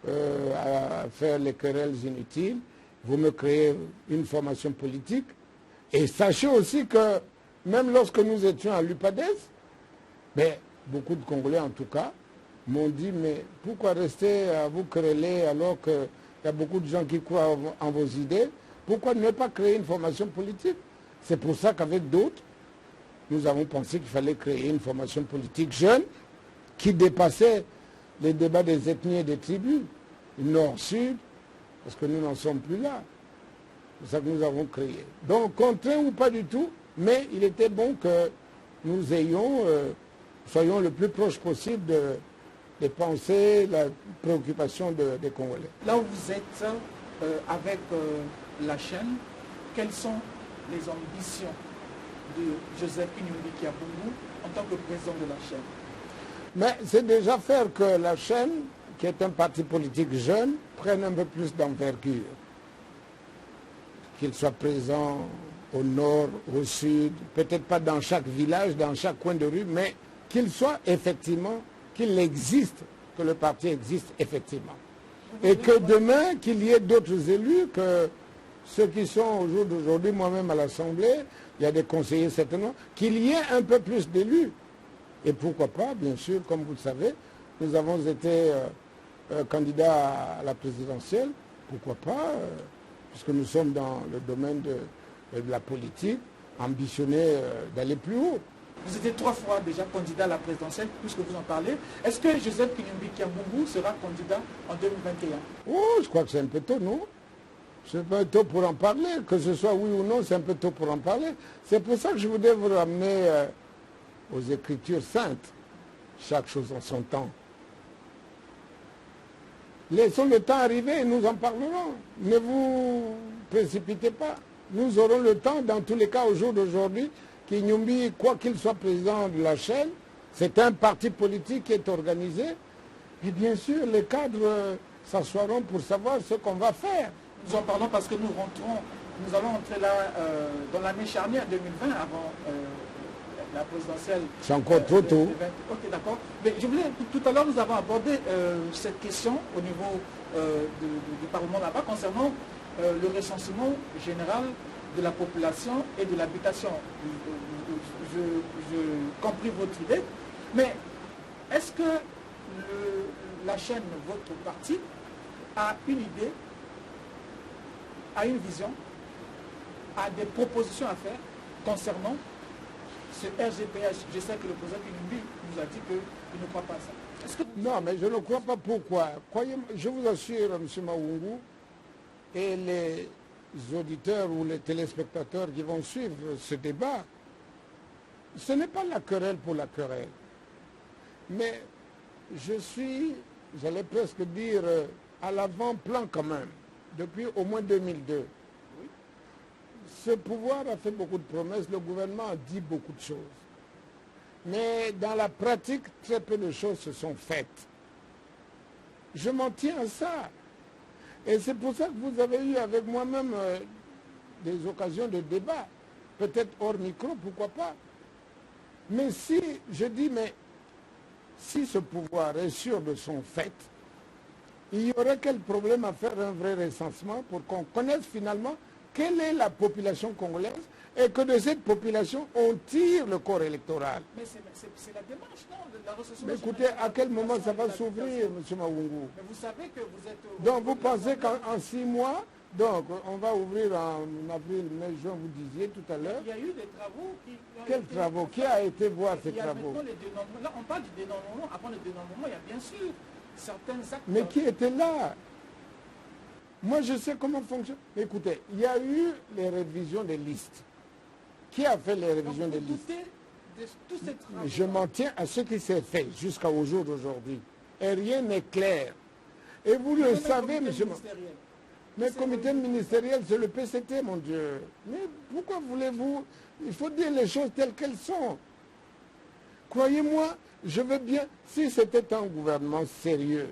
à faire les querelles inutiles, vous me créez une formation politique. Et sachez aussi que Même lorsque nous étions à l'UPADES, mais beaucoup de Congolais en tout cas m'ont dit, mais pourquoi rester à vous quereller alors qu'il y a beaucoup de gens qui croient en vos idées? Pourquoi ne pas créer une formation politique? C'est pour ça qu'avec d'autres, nous avons pensé qu'il fallait créer une formation politique jeune qui dépassait les débats des ethnies et des tribus, nord-sud, parce que nous n'en sommes plus là. C'est ça que nous avons créé. Donc, contraint ou pas du tout, mais il était bon que nous soyons le plus proche possible des pensées, la préoccupation des Congolais. Là où vous êtes avec la chaîne, quelles sont les ambitions de Joseph Kinyumbi Kiabungu en tant que président de la chaîne? Mais c'est déjà faire que la chaîne, qui est un parti politique jeune, prenne un peu plus d'envergure. Qu'il soit présent au nord, au sud, peut-être pas dans chaque village, dans chaque coin de rue, mais qu'il soit effectivement, qu'il existe, que le parti existe effectivement. Et que demain, qu'il y ait d'autres élus, que ceux qui sont au jour d'aujourd'hui, moi-même à l'Assemblée, il y a des conseillers certainement, qu'il y ait un peu plus d'élus. Et pourquoi pas, bien sûr, comme vous le savez, nous avons été candidats à la présidentielle, pourquoi pas, puisque nous sommes dans le domaine de la politique, ambitionner d'aller plus haut. Vous étiez 3 fois déjà candidat à la présidentielle, puisque vous en parlez. Est-ce que Joseph Kinyumbi Kiabungu sera candidat en 2021? Oh, je crois que c'est un peu tôt, non? C'est un peu tôt pour en parler. Que ce soit oui ou non, c'est un peu tôt pour en parler. C'est pour ça que je voudrais vous ramener aux Écritures saintes. Chaque chose en son temps. Laissons le temps arriver et nous en parlerons. Ne vous précipitez pas. Nous aurons le temps, dans tous les cas, au jour d'aujourd'hui, Kinyumbi, quoi qu'il soit président de la chaîne, c'est un parti politique qui est organisé. Et bien sûr, les cadres s'assoiront pour savoir ce qu'on va faire. Nous en parlons parce que nous allons entrer là dans l'année charnière 2020 avant la présidentielle. C'est encore trop tôt. Ok, d'accord. Mais je voulais, tout à l'heure, nous avons abordé cette question au niveau du Parlement là-bas concernant le recensement général de la population et de l'habitation. Je compris votre idée, mais est-ce que la chaîne, votre parti, a une idée, a une vision, a des propositions à faire concernant ce RGPH? Je sais que le président Kinyumbi nous a dit qu'il ne croit pas à ça. Non, mais je ne crois pas. Pourquoi? Croyez-moi, je vous assure, M. Mawungu, et les auditeurs ou les téléspectateurs qui vont suivre ce débat, ce n'est pas la querelle pour la querelle. Mais je suis, j'allais presque dire, à l'avant-plan quand même, depuis au moins 2002. Ce pouvoir a fait beaucoup de promesses, le gouvernement a dit beaucoup de choses. Mais dans la pratique, très peu de choses se sont faites. Je m'en tiens à ça. Et c'est pour ça que vous avez eu avec moi-même des occasions de débat, peut-être hors micro, pourquoi pas. Mais si, je dis, mais si ce pouvoir est sûr de son fait, il y aurait quel problème à faire un vrai recensement pour qu'on connaisse finalement quelle est la population congolaise et que de cette population, on tire le corps électoral. Mais c'est la démarche, non, de la recensement. Mais écoutez, à quel moment ça va s'ouvrir, M. Mawungu? Mais vous savez que vous êtes... Donc vous pensez qu'en 6 mois, donc on va ouvrir en avril, mai, juin, vous disiez tout à l'heure. Il y a eu des travaux qui... Quels travaux? Qui a été voir ces travaux? Là, on parle du dénombrement. Avant le dénombrement, il y a bien sûr certains actes... Mais qui était là? Moi, je sais comment fonctionne. Écoutez, il y a eu les révisions des listes. Qui a fait les révisions des listes? Je m'en tiens à ce qui s'est fait jusqu'au jour d'aujourd'hui. Et rien n'est clair. Et vous le savez, monsieur. Mais le comité ministériel, c'est le PCT, mon Dieu. Mais pourquoi voulez-vous? Il faut dire les choses telles qu'elles sont. Croyez-moi, je veux bien, si c'était un gouvernement sérieux,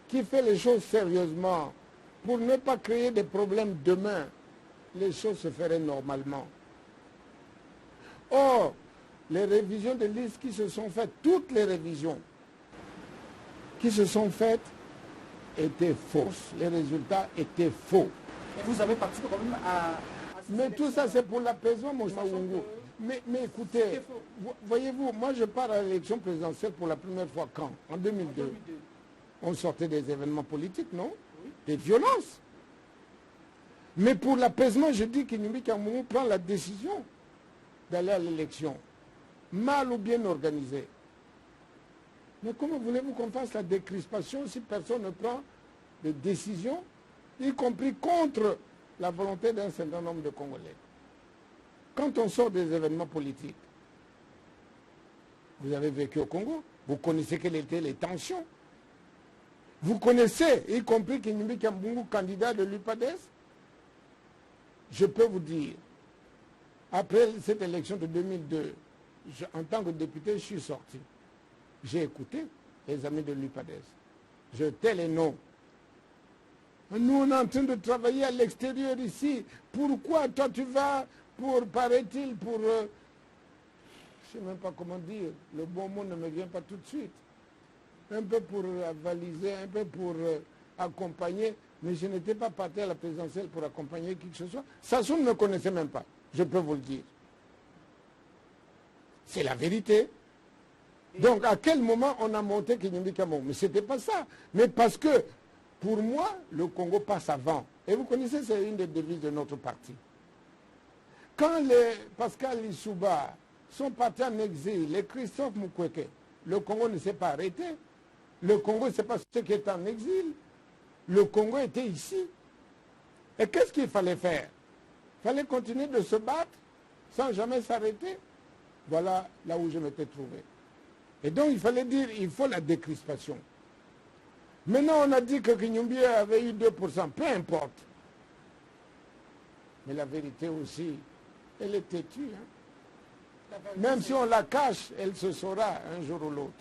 qui fait les choses sérieusement, pour ne pas créer des problèmes demain, les choses se feraient normalement. Or, les révisions de listes qui se sont faites, toutes les révisions qui se sont faites étaient fausses. Les résultats étaient faux. Et vous avez participé quand même à Mais tout ça, c'est pour l'apaisement, mon Saoungo. Mais écoutez, voyez-vous, moi je pars à l'élection présidentielle pour la première fois quand? En 2002. On sortait des événements politiques, non? Des violences. Mais pour l'apaisement, je dis qu'Inumbi Kamboungou prend la décision d'aller à l'élection. Mal ou bien organisé. Mais comment voulez-vous qu'on fasse la décrispation si personne ne prend de décision, y compris contre la volonté d'un certain nombre de Congolais? Quand on sort des événements politiques, vous avez vécu au Congo, vous connaissez quelles étaient les tensions. Vous connaissez, y compris Kinimbi Kambungu, candidat de l'UPADES. Je peux vous dire, après cette élection de 2002, en tant que député, je suis sorti. J'ai écouté les amis de l'UPADES. Je tais les noms. Nous, on est en train de travailler à l'extérieur ici. Pourquoi toi tu vas pour, paraît-il, pour... je ne sais même pas comment dire. Le bon mot ne me vient pas tout de suite. Un peu pour avaliser, un peu pour accompagner. Mais je n'étais pas parti à la présidentielle pour accompagner qui que ce soit. Sassou ne me connaissait même pas. Je peux vous le dire. C'est la vérité. Donc, à quel moment on a monté Kinimbi Kamboungou? Mais ce n'était pas ça. Mais parce que, pour moi, le Congo passe avant. Et vous connaissez, c'est une des devises de notre parti. Quand les Pascal Lissouba sont partis en exil, les Christophe Mukwege, le Congo ne s'est pas arrêté. Le Congo, ce n'est pas ceux qui étaient en exil. Le Congo était ici. Et qu'est-ce qu'il fallait faire? Il fallait continuer de se battre sans jamais s'arrêter. Voilà là où je m'étais trouvé. Et donc, il fallait dire, il faut la décrispation. Maintenant, on a dit que Kinyumbi avait eu 2%. Peu importe. Mais la vérité aussi, elle est têtue. Hein? Même si on la cache, elle se saura un jour ou l'autre.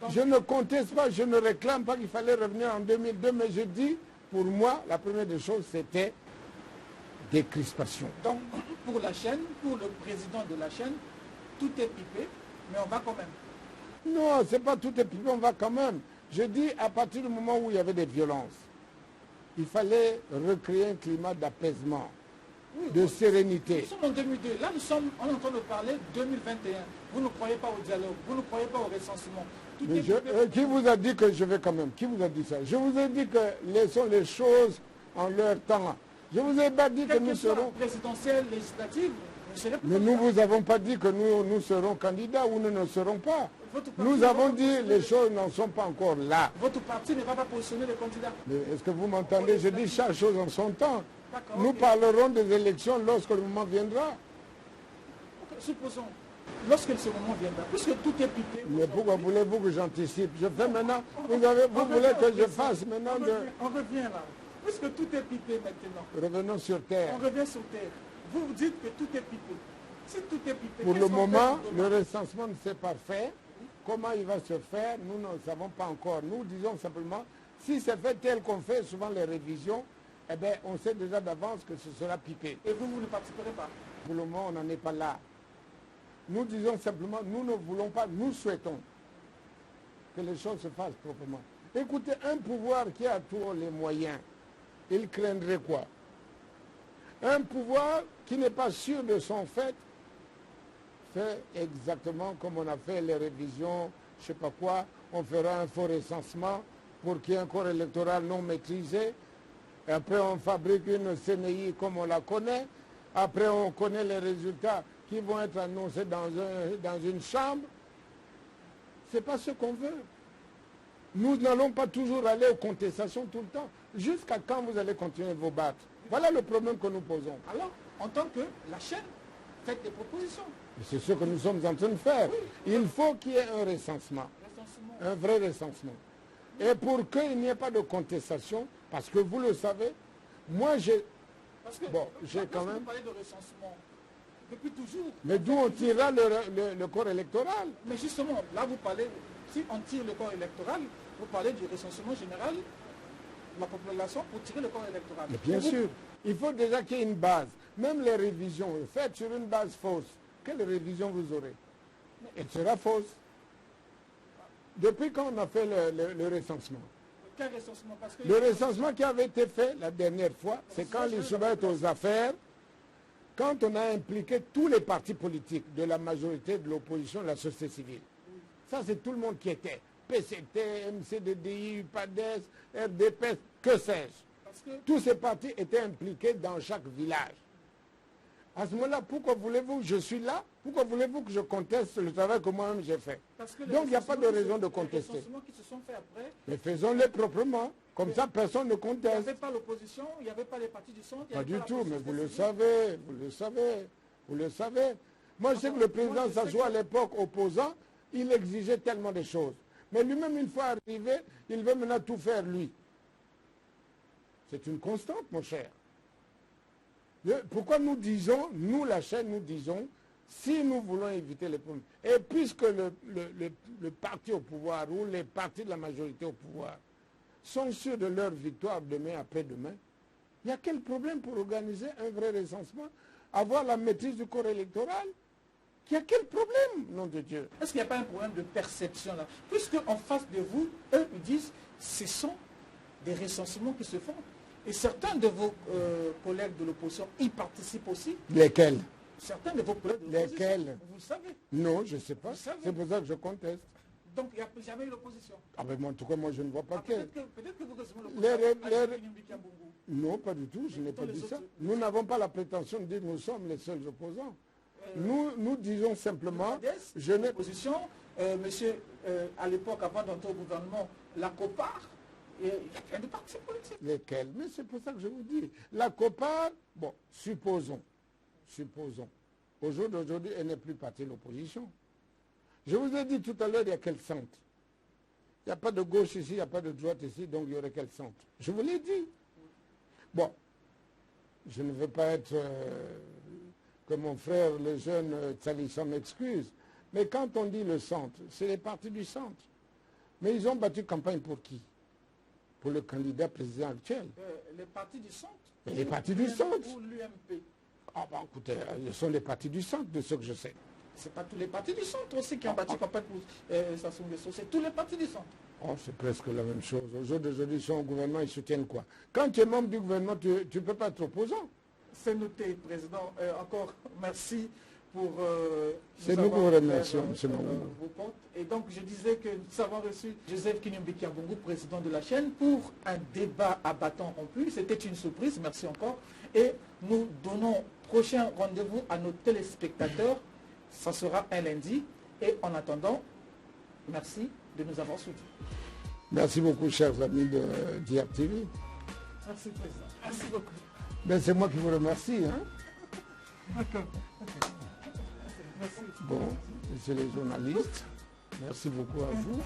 Je ne conteste pas, je ne réclame pas qu'il fallait revenir en 2002, mais je dis, pour moi, la première des choses, c'était décrispation. Donc, pour la chaîne, pour le président de la chaîne, tout est pipé, mais on va quand même. Non, c'est pas tout est pipé, on va quand même. Je dis, à partir du moment où il y avait des violences, il fallait recréer un climat d'apaisement, de sérénité. Nous sommes en 2002, là nous sommes en train de parler 2021. Vous ne croyez pas au dialogue, vous ne croyez pas au recensement. Qui vous a dit que je vais quand même? Qui vous a dit ça? Je vous ai dit que laissons les choses en leur temps. Je vous ai pas dit que nous serons... présidentielle, législative, mais nous vous avons pas dit que nous serons candidats ou nous ne serons pas. Nous avons dit les choses n'en sont pas encore là. Votre parti ne va pas positionner les candidats. Est-ce que vous m'entendez? Je dis chaque chose en son temps. Nous parlerons des élections lorsque le moment viendra. Supposons, lorsque ce moment viendra, puisque tout est pipé. Mais pourquoi voulez-vous que j'anticipe? Je fais maintenant. Vous voulez que je fasse maintenant de... On revient là. Puisque tout est pipé maintenant. Revenons sur terre. On revient sur terre. Vous vous dites que tout est pipé. Si tout est pipé... Pour le moment, le recensement ne s'est pas fait. Comment il va se faire, nous ne savons pas encore. Nous disons simplement, si c'est fait tel qu'on fait souvent les révisions, eh bien, on sait déjà d'avance que ce sera pipé. Et vous ne participerez pas? Pour le moment, on n'en est pas là. Nous disons simplement, nous ne voulons pas, nous souhaitons que les choses se fassent proprement. Écoutez, un pouvoir qui a tous les moyens, il craindrait quoi? Un pouvoir qui n'est pas sûr de son fait exactement comme on a fait les révisions, je ne sais pas quoi, on fera un faux recensement pour qu'il y ait un corps électoral non maîtrisé. Et après, on fabrique une CNI comme on la connaît. Après, on connaît les résultats qui vont être annoncés dans une chambre. Ce n'est pas ce qu'on veut. Nous n'allons pas toujours aller aux contestations tout le temps. Jusqu'à quand vous allez continuer vos battes? Voilà le problème que nous posons. Alors, en tant que la chaîne, faites des propositions. C'est ce que nous sommes en train de faire. Oui. Il faut qu'il y ait un recensement. Un vrai recensement. Et pour qu'il n'y ait pas de contestation, parce que vous le savez, moi j'ai... Bon, j'ai quand même... Vous parlez de recensement depuis toujours. Mais d'où on tirera le corps électoral? Mais justement, là vous parlez, si on tire le corps électoral, vous parlez du recensement général de la population pour tirer le corps électoral. Mais bien sûr. Il faut déjà qu'il y ait une base. Même les révisions, faites sur une base fausse. Quelle révision vous aurez? Elle sera fausse. Depuis quand on a fait le recensement? Quel recensement? Parce que Le recensement qui avait été fait la dernière fois, c'est quand les soumettent aux affaires, quand on a impliqué tous les partis politiques de la majorité de l'opposition, de la société civile. Ça, c'est tout le monde qui était. PCT, MCDDI, UPADES, RDPS, que sais-je. Tous ces partis étaient impliqués dans chaque village. À ce moment-là, pourquoi voulez-vous que je suis là? Pourquoi voulez-vous que je conteste le travail que moi-même j'ai fait? Donc il n'y a pas de raison de contester. Les recensements qui se sont faits après, mais faisons-les proprement. Comme ça, personne ne il n'y conteste. avait pas l'opposition, il n'y avait pas les partis du centre. Pas du tout, mais vous le savez, vous le savez, vous le savez. Moi, je sais que le président Sassou, à l'époque opposant, il exigeait tellement de choses. Mais lui-même, une fois arrivé, il veut maintenant tout faire, lui. C'est une constante, mon cher. Pourquoi nous disons, nous, la chaîne, nous disons, si nous voulons éviter les problèmes, et puisque le parti au pouvoir ou les partis de la majorité au pouvoir sont sûrs de leur victoire demain après-demain, il y a quel problème pour organiser un vrai recensement, avoir la maîtrise du corps électoral? Il y a quel problème, nom de Dieu? Est-ce qu'il n'y a pas un problème de perception là? Puisque en face de vous, eux, ils disent, ce sont des recensements qui se font. Et certains de vos collègues de l'opposition y participent aussi. Lesquels? Certains de vos collègues de l'opposition. Lesquels? Vous le savez. Non, je ne sais pas. C'est pour ça que je conteste. Donc il n'y a jamais eu l'opposition. Ah ben, en tout cas, moi je ne vois pas Peut-être que vous recevez l'opposition. Non, pas du tout, je n'ai pas dit ça. Nous n'avons pas la prétention de dire que nous sommes les seuls opposants. Nous disons simplement... L'opposition, monsieur, à l'époque, avant d'entrer au gouvernement, la COPAR, il y a plein de partis politiques. Lesquels? Mais c'est pour ça que je vous dis. La COPAR, bon, supposons. Au jour d'aujourd'hui, elle n'est plus partie de l'opposition. Je vous ai dit tout à l'heure, il y a quel centre? Il n'y a pas de gauche ici, il n'y a pas de droite ici, donc il y aurait quel centre? Je vous l'ai dit. Bon, je ne veux pas être, comme mon frère, le jeune Tsalisson m'excuse, mais quand on dit le centre, c'est les partis du centre. Mais ils ont battu campagne pour qui? Pour le candidat président actuel. Les partis du centre? Mais les partis du centre. Ou l'UMP? Ah ben écoutez, ce sont les partis du centre, de ce que je sais. Ce n'est pas tous les partis du centre aussi qui ont battu campagne pour Sassou Nguesso, c'est tous les partis du centre. Oh, c'est presque la même chose. Aujourd'hui, ils sont au gouvernement, ils soutiennent quoi? Quand tu es membre du gouvernement, tu ne peux pas être opposant. C'est noté, Président. Encore merci pour... c'est nous qui vous remercions, M. Mamou. Et donc, je disais que nous avons reçu Joseph Kinyombi Kiambungu, président de la chaîne, pour un débat à bâton rompu. C'était une surprise, merci encore. Et nous donnons prochain rendez-vous à nos téléspectateurs. Ça sera un lundi. Et en attendant, merci de nous avoir soutenus. Merci beaucoup, chers amis de DRTV. Merci, Président. Merci beaucoup. Ben, c'est moi qui vous remercie. Hein? D'accord. Bon, messieurs les journalistes, merci beaucoup à vous.